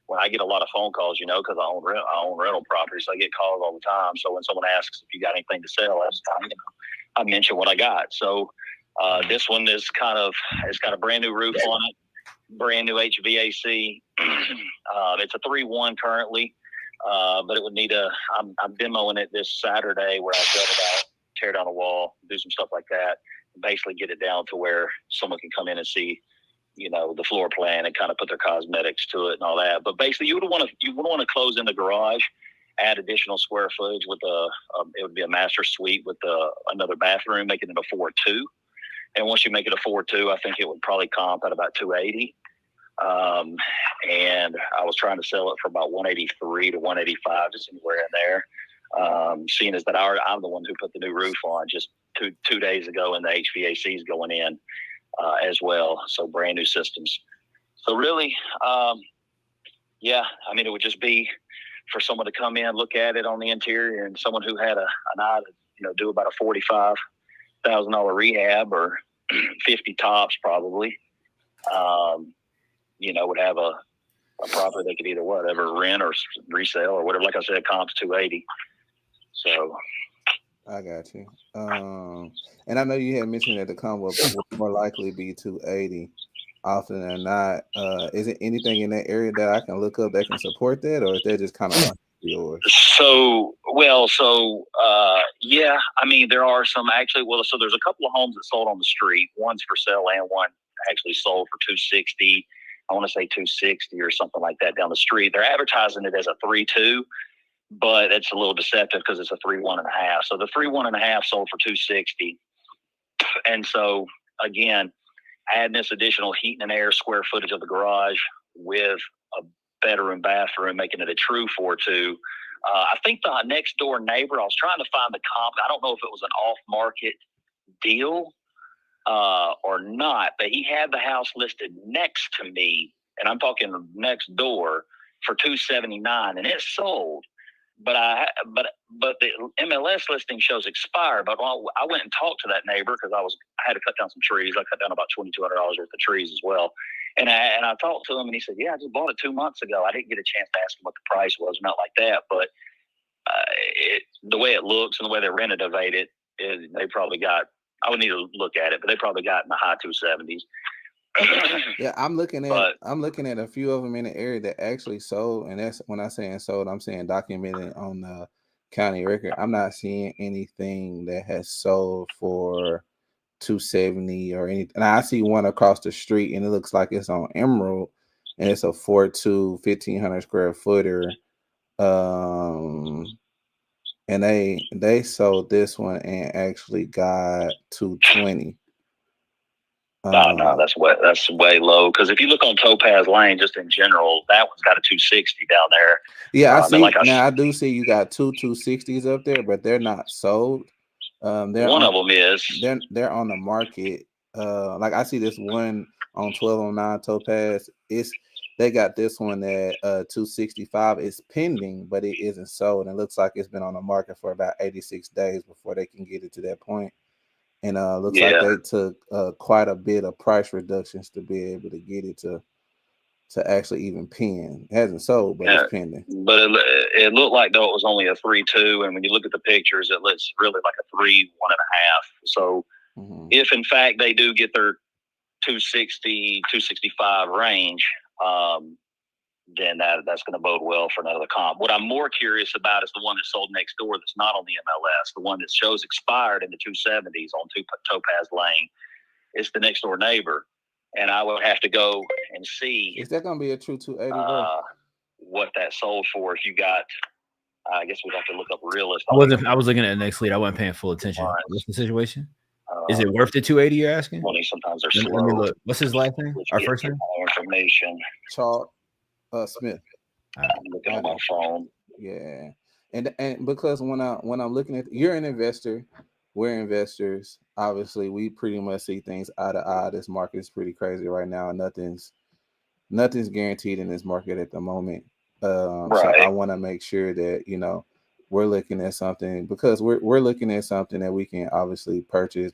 When I get a lot of phone calls, because I own rental properties, so I get calls all the time. So when someone asks if you got anything to sell, I mention what I got. So this one it's got a brand new roof on it. Brand new HVAC. It's a 3-1 currently, but it would need I'm demoing it this Saturday where I build it out, tear down a wall, do some stuff like that, and basically get it down to where someone can come in and see, the floor plan and kind of put their cosmetics to it and all that. But basically, you would want to close in the garage, add additional square footage with it would be a master suite with another bathroom, making it a 4-2. And once you make it a 4-2, I think it would probably comp at about $280. And I was trying to sell it for about $183 to $185, just anywhere in there. Seeing as that I'm the one who put the new roof on just two days ago, and the HVAC is going in as well. So brand new systems. So really, it would just be for someone to come in, look at it on the interior, and someone who had an eye to do about a $45,000 rehab or 50 tops probably, would have a property they could either rent or resell or whatever. Like I said, comp's 280. So I got you. And I know you had mentioned that the comp will more likely be 280 often than not. Is it anything in that area that I can look up that can support that, or is that just kind of yours? Yeah, there are some actually. So there's a couple of homes that sold on the street. One's for sale and one actually sold for 260. I want to say 260 or something like that down the street. They're advertising it as a 3-2, but it's a little deceptive because it's a 3-1.5. So the 3-1.5 sold for 260. And so again, adding this additional heat and air square footage of the garage with a bedroom, bathroom, making it a true 4-2. I think the next door neighbor, I was trying to find the comp. I don't know if it was an off-market deal or not, but he had the house listed next to me, and I'm talking next door, for $279, and it sold. but the MLS listing shows expired. But I went and talked to that neighbor because I had to cut down some trees. I cut down about $2,200 worth of trees as well. And I talked to him, and he said, "Yeah, I just bought it 2 months ago. I didn't get a chance to ask him what the price was, not like that. But the way it looks and the way they renovate it, they probably got. I would need to look at it, but they probably got in the high 270s." Yeah, I'm looking at a few of them in the area that actually sold, and that's when I'm saying sold, I'm saying documented on the county record. I'm not seeing anything that has sold for 270 or anything. And I see one across the street, and it looks like it's on Emerald, and it's a 4.2 1,500 square footer. And they sold this one and actually got 220. No, that's way low. Because if you look on Topaz Lane, just in general, that one's got a 260 down there. Yeah, I see. I do see you got two 260s up there, but they're not sold. One of them is. They're on the market. Like I see this one on 1209 Topaz. They got this one at 265. It's pending, but it isn't sold. And it looks like it's been on the market for about 86 days before they can get it to that point. And looks like they took quite a bit of price reductions to be able to get it to actually even pen. It hasn't sold, but it's pending. But it looked like though it was only a 3.2, and when you look at the pictures, it looks really like a 3.1.5. So if in fact they do get their 260, 265 range, then that's going to bode well for another comp. What I'm more curious about is the one that sold next door that's not on the MLS, the one that shows expired in the 270s on Topaz Lane. It's the next door neighbor. And I would have to go and see. Is that going to be a true 280? What that sold for? If you got, I guess we'd have to look up realist. I was looking at the next lead. I wasn't paying full attention. What's the situation? Is it worth the 280? You're asking? Sometimes they're slow. Let me look. What's his last name? Our first name? Information. Chalk Smith. I'm looking at my phone. Yeah, and because when I'm looking at, you're an investor, we're investors. Obviously, we pretty much see things eye to eye. This market is pretty crazy right now. Nothing's guaranteed in this market at the moment. So I want to make sure that we're looking at something, because we're looking at something that we can obviously purchase,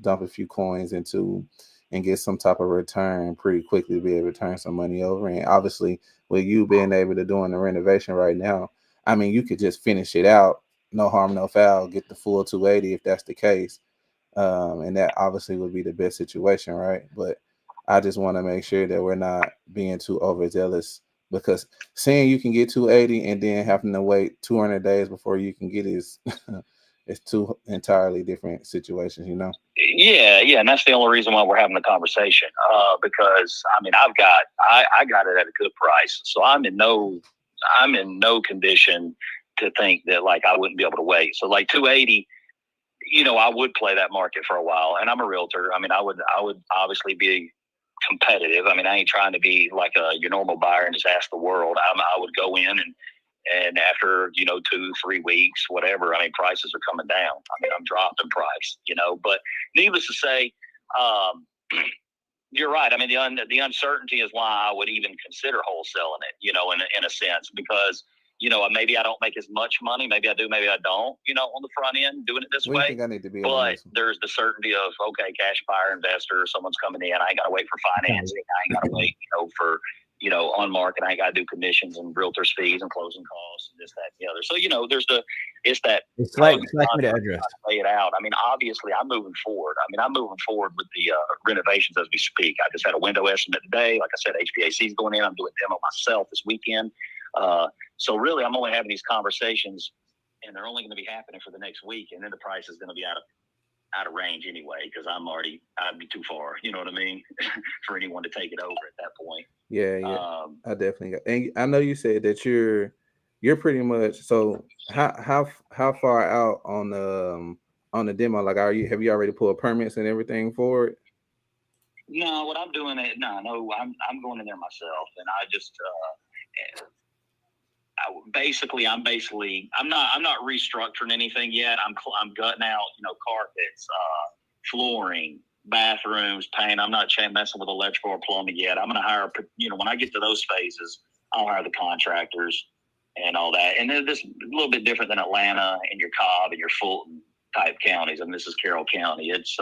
dump a few coins into, and get some type of return pretty quickly to be able to turn some money over. And obviously, with you being able to doing the renovation right now, I mean, you could just finish it out, no harm, no foul, get the full 280 if that's the case. And that obviously would be the best situation, right? But I just want to make sure that we're not being too overzealous, because saying you can get 280 and then having to wait 200 days before you can get it it's two entirely different situations, Yeah, and that's the only reason why we're having the conversation. Because I mean, I got it at a good price, so I'm in no condition to think that like I wouldn't be able to wait. So like 280, I would play that market for a while, and I'm a realtor. I mean, I would obviously be competitive. I mean, I ain't trying to be like your normal buyer and just ask the world. I would go in and after 2-3 weeks, whatever, I mean, prices are coming down. I mean, I'm dropping price, but needless to say, you're right. I mean, the uncertainty is why I would even consider wholesaling it, in a sense, because maybe I don't make as much money. Maybe I do, maybe I don't, on the front end doing it this way. I think I need to be, but there's the certainty of, okay, cash buyer, investor, someone's coming in. I ain't got to wait for financing. I ain't got to wait, for, on market. I ain't got to do commissions and realtors fees and closing costs and this, that, and the other. So, it's like me to address. Lay it out. I mean, obviously I'm moving forward. I'm moving forward with the renovations as we speak. I just had a window estimate today. Like I said, HVAC is going in. I'm doing a demo myself this weekend. So really, I'm only having these conversations, and they're only going to be happening for the next week, and then the price is going to be out of range anyway, because I'd be too far. You know what I mean? For anyone to take it over at that point. Yeah. I definitely got. And I know you said that you're pretty much. So how far out on the demo? Like, have you already pulled permits and everything for it? No, what I'm doing I'm going in there myself, and I just. I'm not restructuring anything yet. I'm gutting out, carpets, flooring, bathrooms, paint. I'm not messing with electrical or plumbing yet. I'm going to hire, when I get to those phases, I'll hire the contractors. and all that. And then this a little bit different than Atlanta and your Cobb and your Fulton type counties. And this is Carroll County. It's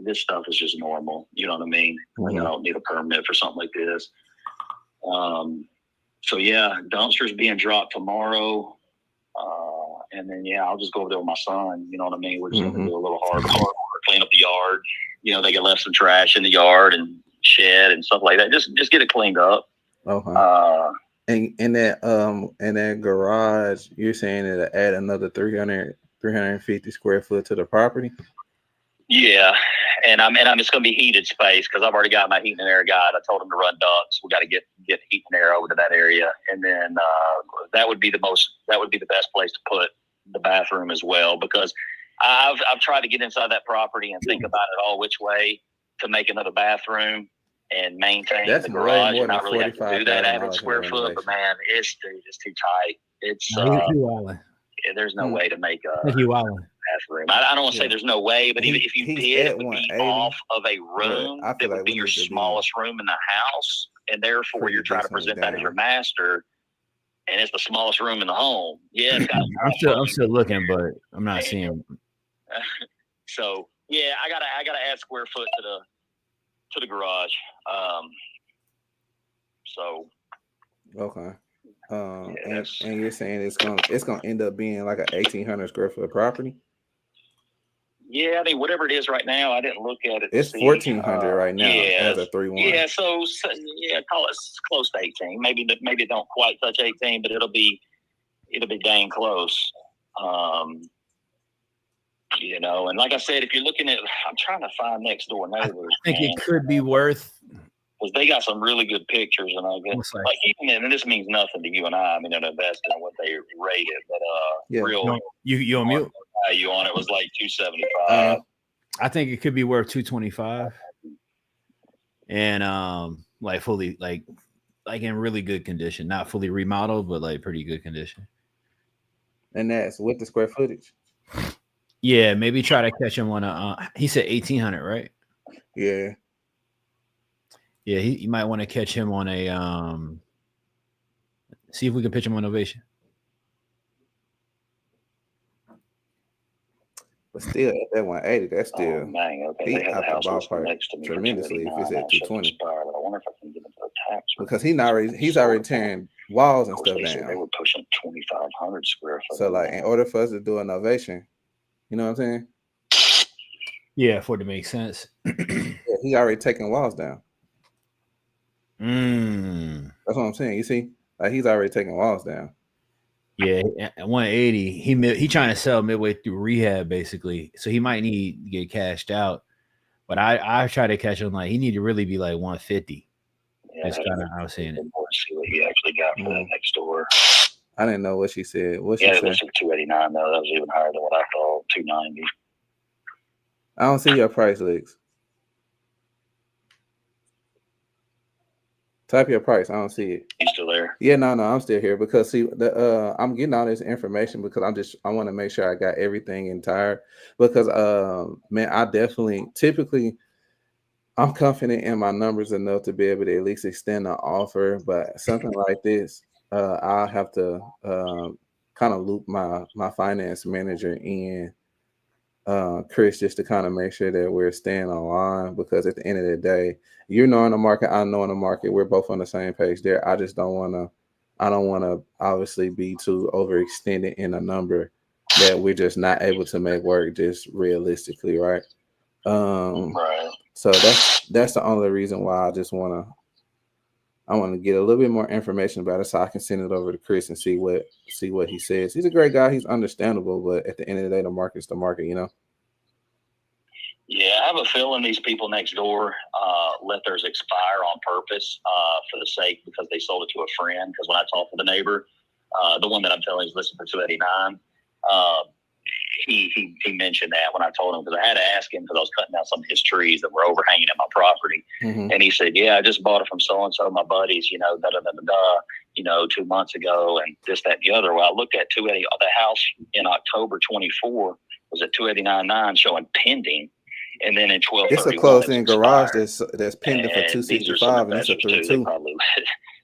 this stuff is just normal. You know what I mean? Like, I don't need a permit for something like this. So yeah, dumpsters being dropped tomorrow. And then, yeah, I'll just go over there with my son. You know what I mean? We're just going to do a little hard work, clean up the yard. You know, they get left some trash in the yard and shed and stuff like that. Just get it cleaned up. And in that garage, you're saying it'll add another 350 square foot to the property? Yeah, and I'm just going to be heated space because I've already got my heat and air guy. I told him to run ducts. We got to get heat and air over to that area, and then that would be the best place to put the bathroom as well, because I've tried to get inside that property and think about it all which way to make another bathroom and maintain the garage. And I really have to do that average square foot, but man, it's too tight. It's there's no way to make a bathroom. I don't want to say there's no way, but if you did, it would be off of a room that would be your smallest room in the house, and therefore you're trying to present that as your master, and it's the smallest room in the home. Yeah, I'm still looking, but I'm not seeing. So yeah, I gotta add square foot to the garage. So okay. And you're saying it's gonna end up being like a 1,800 square foot property? Yeah, I mean, whatever it is right now, I didn't look at it. It's 1,400 right now as a 3-1. Yeah, so yeah, call it close to 18. Maybe it don't quite touch 18, but it'll be dang close. You know, and like I said, if you're looking at, I'm trying to find next door neighbors. I think it could be worth. Because they got some really good pictures, and I guess like even, and this means nothing to you and I mean, an investor and what they rated, but real you on mute value on it was like 275. I think it could be worth 225, and like fully like in really good condition, not fully remodeled, but like pretty good condition. And that's with the square footage. Yeah, maybe try to catch him on a. He said 1,800, right? Yeah. Yeah, you might want to catch him on a see if we can pitch him on Ovation. But still, at that 180, that's still okay. They have the house ballpark tremendously if it's at 220. I wonder if I can get into the tax because he's already tearing walls and stuff down. They were pushing 2,500 square foot. So like, in order for us to do an Ovation, you know what I'm saying? Yeah, for it to make sense. He already taking walls down. That's what I'm saying. You see, like he's already taking walls down. Yeah, at 180, he trying to sell midway through rehab basically, so he might need to get cashed out. But I try to catch him like he need to really be like 150. Yeah, that's kind of how I was saying it. See what he actually got for that next door. I didn't know what she said. What she said? It was 289 though. That was even higher than what I thought. 290. I don't see your price leaks. Type your price. I don't see it. You still there? Yeah, no, I'm still here because see, I'm getting all this information because I want to make sure I got everything entire. Because man, I typically I'm confident in my numbers enough to be able to at least extend an offer. But something like this, I'll have to kind of loop my finance manager in, Chris, just to kind of make sure that we're staying online, because at the end of the day, you know in the market, I know in the market, we're both on the same page there. I just don't want to obviously be too overextended in a number that we're just not able to make work just realistically, right? Right. So that's the only reason why I want to get a little bit more information about it so I can send it over to Chris and see what he says. He's a great guy. He's understandable, but at the end of the day, the market's the market, you know? Yeah, I have a feeling these people next door let theirs expire on purpose for the sake, because they sold it to a friend. Because when I talked to the neighbor, the one that I'm telling is listed for 289, he mentioned that when I told him, because I had to ask him because I was cutting down some of his trees that were overhanging at my property. Mm-hmm. And he said, yeah, I just bought it from so-and-so, my buddies, you know, you know, 2 months ago, and this, that, and the other. Well, I looked at 280, the house in October 24 was at 289.9 showing pending. And then in 12, it's a closed-in garage that's pending for 265, and it's a 3-2.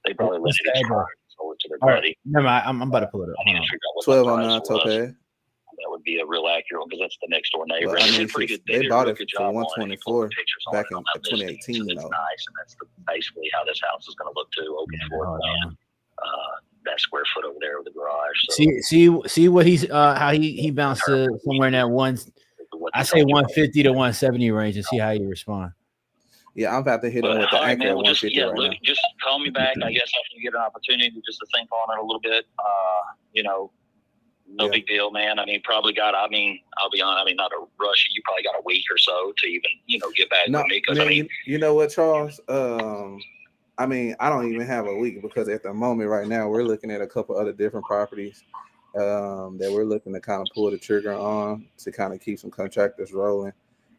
They probably let it expire. So to their All right. buddy. Never mind. I'm about to pull it up. I need to figure out what 1209 the price was. Topaz. That would be a real accurate one because that's the next door neighbor. But, And I they mean, did pretty good. they did bought a it good for job on 124 pictures back on in that listing. 2018. So it's nice, and that's basically how this house is going to look too. Open floor plan. That square foot over there with the garage. So. See what he's how he bounced to somewhere in that one. I say 150 to 170 range and see how you respond. Yeah, I'm about to hit him with the anchor at 150 right now. Just call me back, I guess, after you get an opportunity just to think on it a little bit. No big deal, man. I mean, I'll be honest. I mean, not a rush. You probably got a week or so to even, get back with me. Because you know what, Charles? I mean, I don't even have a week because at the moment right now we're looking at a couple other different properties that we're looking to kind of pull the trigger on to kind of keep some contractors rolling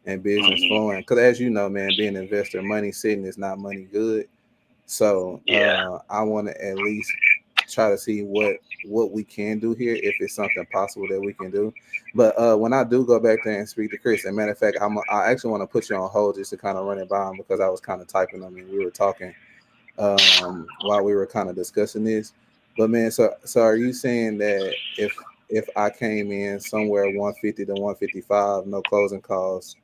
and business flowing. Because as you know, man, being an investor, money sitting is not money good. So I want to at least try to see what we can do here if it's something possible that we can do. But when I do go back there and speak to Chris, and matter of fact, I actually want to put you on hold just to kind of run it by him because I was kind of typing them and we were talking while we were kind of discussing this. But man, so are you saying that if I came in somewhere 150 to 155, no closing costs,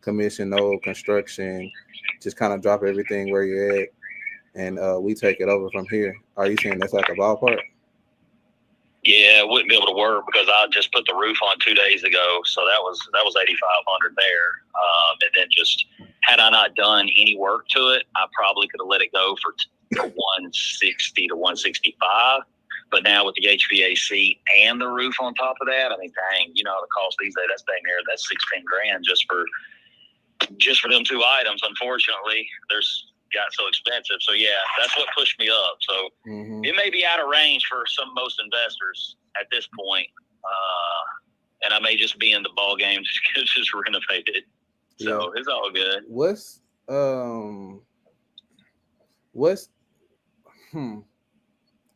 commission, no construction, just kind of drop everything where you're at, and we take it over from here? Are you saying that's like a ballpark? Yeah, it wouldn't be able to work because I just put the roof on 2 days ago, so that was 8,500 there. And then just had I not done any work to it, I probably could have let it go for 160 to 165. But now with the HVAC and the roof on top of that, I mean, dang, the cost these days, that's dang near that's $16,000 just for them two items. Unfortunately, got so expensive. So yeah, that's what pushed me up. So it may be out of range for most investors at this point. And I may just be in the ball game just renovate it. So it's all good.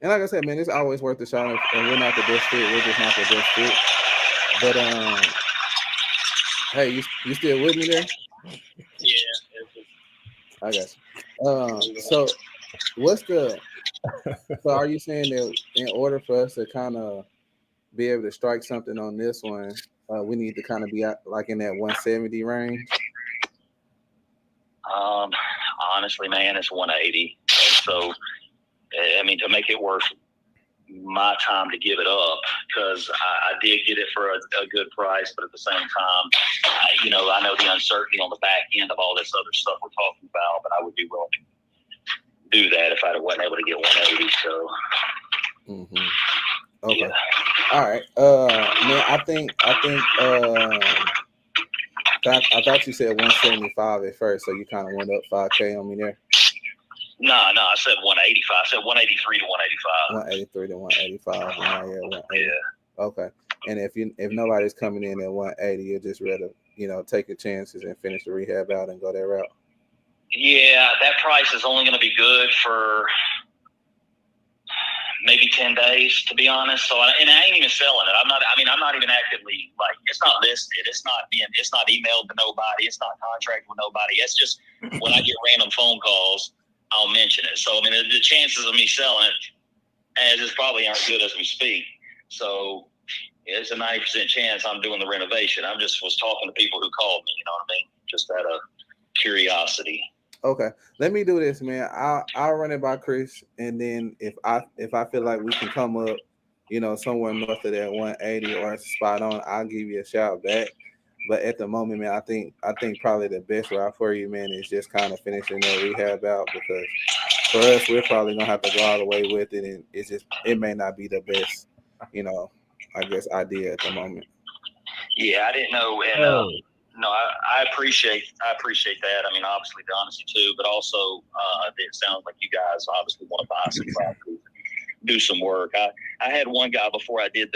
And like I said, man, it's always worth a shot. And we're not the best fit. We're just not the best fit. But hey, you still with me there? Yeah. I got you. So are you saying that in order for us to kind of be able to strike something on this one, we need to kind of be like in that 170 range? Honestly, man, it's 180. So, I mean, to make it worth my time to give it up, because I did get it for a good price, but at the same time, I know the uncertainty on the back end of all this other stuff we're talking about, but I would be willing to do that if I wasn't able to get 180. So, okay, yeah. All right, man. I thought you said 175 at first, so you kind of went up $5K on me there. No, I said 185. I said 183 to 185. 183 to 185. Now you're at 180. Yeah. Okay. And if nobody's coming in at 180, you'll just rather take your chances and finish the rehab out and go that route. Yeah, that price is only going to be good for maybe 10 days, to be honest. So, and I ain't even selling it. I'm not even actively, like, it's not listed. It's not emailed to nobody. It's not contracted with nobody. It's just when I get random phone calls, I'll mention it. So, I mean, the chances of me selling it is probably aren't good as we speak. So, it's a 90% chance I'm doing the renovation. I just was talking to people who called me, you know what I mean? Just out of curiosity. Okay, let me do this, man. I'll run it by Chris, and then if I feel like we can come up, somewhere north of that 180 or it's spot on, I'll give you a shout back. But at the moment, man, I think probably the best route for you, man, is just kind of finishing that rehab out, because for us, we're probably gonna have to go all the way with it, and it may not be the best, I guess idea at the moment. Yeah, I didn't know, and no, I appreciate that. I mean, obviously the honesty too, but also it sounds like you guys obviously want to buy some property, do some work. I had one guy before I did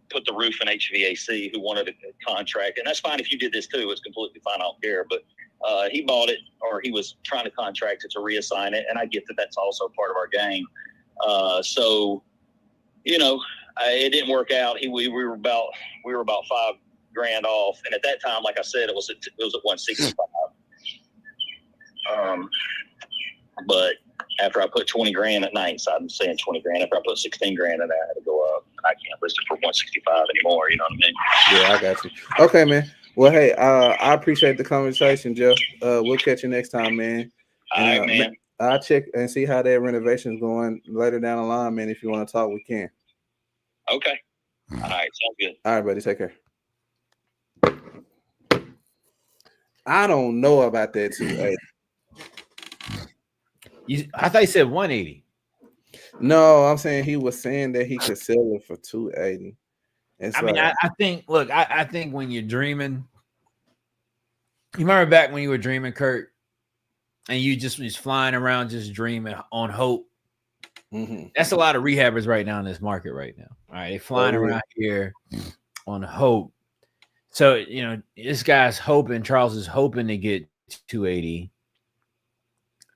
put the roof in HVAC who wanted a contract, and that's fine if you did this too. It's completely fine. I don't care. But he bought it, or he was trying to contract it to reassign it, and I get that that's also part of our game. So, it didn't work out. We were about $5,000 off, and at that time, like I said, it was at 165. But after I put 20 grand at night. So I'm saying 20 grand. After I put 16 grand in there, I had to go up. I can't list it for 165 anymore. You know what I mean? Yeah, I got you. Okay, man. Well, hey, I appreciate the conversation, Jeff. We'll catch you next time, man. All right, man. I'll check and see how that renovation is going later down the line, man. If you want to talk, we can. Okay. All right. Sounds good. All right, buddy. Take care. I don't know about that 280. I thought you said 180. No, I'm saying he was saying that he could sell it for 280. I mean, I think, look, I think when you're dreaming, you remember back when you were dreaming, Kurt, and you just was flying around just dreaming on hope. Mm-hmm. That's a lot of rehabbers right now in this market right now. All right, they're flying around here on hope. So, you know, this guy's hoping, Charles is hoping to get 280.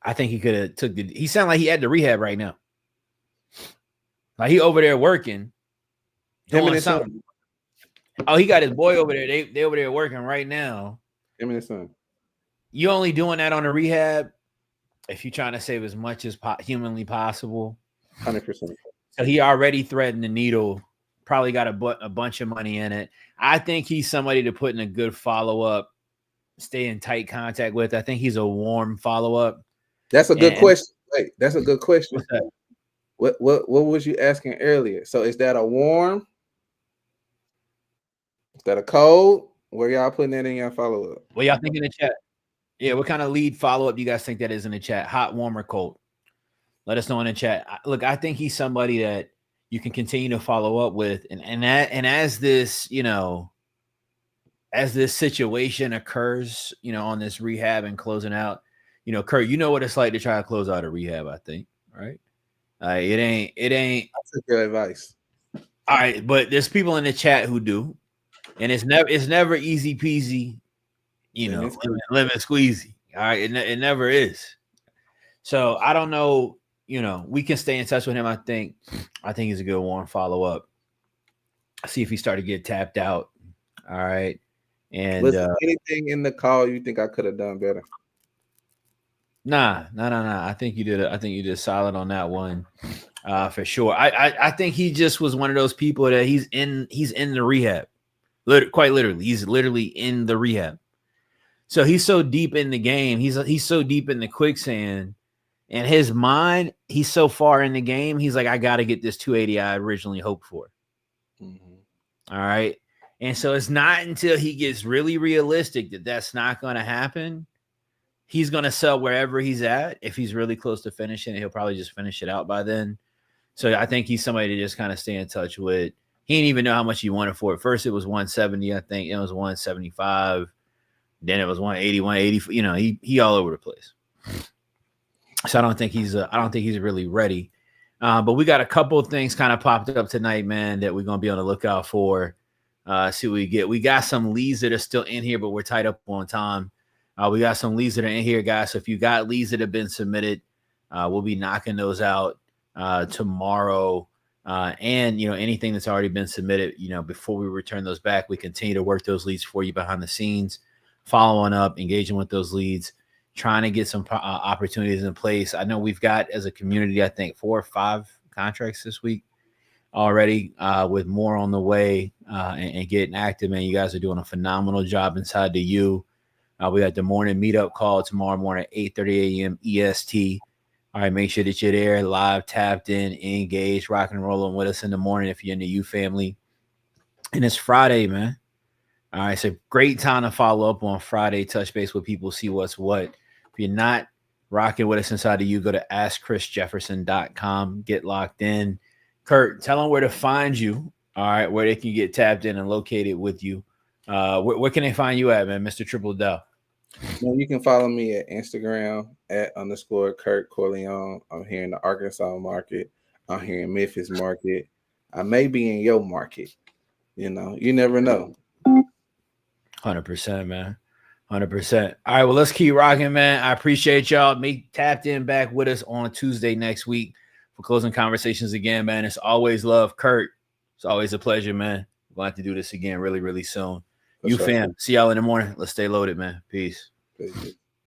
I think he could have took the, he sounded like he had the rehab right now. Like he over there working. Doing something. Oh, he got his boy over there. They over there working right now. Him and his son. You only doing that on a rehab if you're trying to save as much as humanly possible. 100%. So he already threading the needle. Probably got a bunch of money in it. I think he's somebody to put in a good follow-up, stay in tight contact with. I think he's a warm follow-up. That's a good question. Wait, that's a good question. What's that? What was you asking earlier? So is that a warm? Is that a cold? Where y'all putting that in your follow-up? What y'all think in the chat? Yeah, what kind of lead follow-up do you guys think that is in the chat? Hot, warm, or cold? Let us know in the chat. Look, I think he's somebody that you can continue to follow up with, and as this, you know, as this situation occurs, you know, on this rehab and closing out, you know, Kurt, you know what it's like to try to close out a rehab. I think, right? It ain't. I took your advice. All right, but there's people in the chat who do, and it's never easy peasy, you know, lemon squeezy. All right, it never is. So I don't know. You know, we can stay in touch with him. I think he's a good one. Follow up. See if he started to get tapped out. All right. And was there anything in the call you think I could have done better? Nah. I think you did solid on that one. For sure. I think he just was one of those people that he's in the rehab. Quite literally. He's literally in the rehab. So he's so deep in the game. He's so deep in the quicksand. In his mind, he's so far in the game. He's like, I got to get this 280 I originally hoped for. Mm-hmm. All right. And so it's not until he gets really realistic that that's not going to happen. He's going to sell wherever he's at. If he's really close to finishing it, he'll probably just finish it out by then. So I think he's somebody to just kind of stay in touch with. He didn't even know how much he wanted for it. First, it was 170. I think it was 175. Then it was 180, 180. You know, he all over the place. So I don't think he's really ready. But we got a couple of things kind of popped up tonight, man, that we're going to be on the lookout for. See what we get. We got some leads that are still in here, but we're tied up on time. We got some leads that are in here, guys. So if you got leads that have been submitted, we'll be knocking those out tomorrow. And, you know, anything that's already been submitted, you know, before we return those back, we continue to work those leads for you behind the scenes, following up, engaging with those leads, trying to get some opportunities in place. I know we've got, as a community, I think 4 or 5 contracts this week already, with more on the way, and getting active. Man, you guys are doing a phenomenal job inside the U. We got the morning meetup call tomorrow morning at 8:30 a.m. EST. All right, make sure that you're there, live, tapped in, engaged, rock and rolling with us in the morning if you're in the U family. And it's Friday, man. All right, so great time to follow up on Friday, touch base with people, see what's what. If you're not rocking with us inside of you, go to askchrisjefferson.com, get locked in. Kurt, tell them where to find you, all right, where they can get tapped in and located with you. Where can they find you at, man, Mr. Triple Dow? Well, you can follow me at Instagram @_Kurt Corleone. I'm here in the Arkansas market. I'm here in Memphis market. I may be in your market. You know, you never know. 100%, man. 100%. All right, well, let's keep rocking, man. I appreciate y'all. Be tapped in back with us on Tuesday next week for closing conversations again, man. It's always love, Kurt. It's always a pleasure, man. We're going to have to do this again really, really soon. You fam. See y'all in the morning. Let's stay loaded, man. Peace. Peace.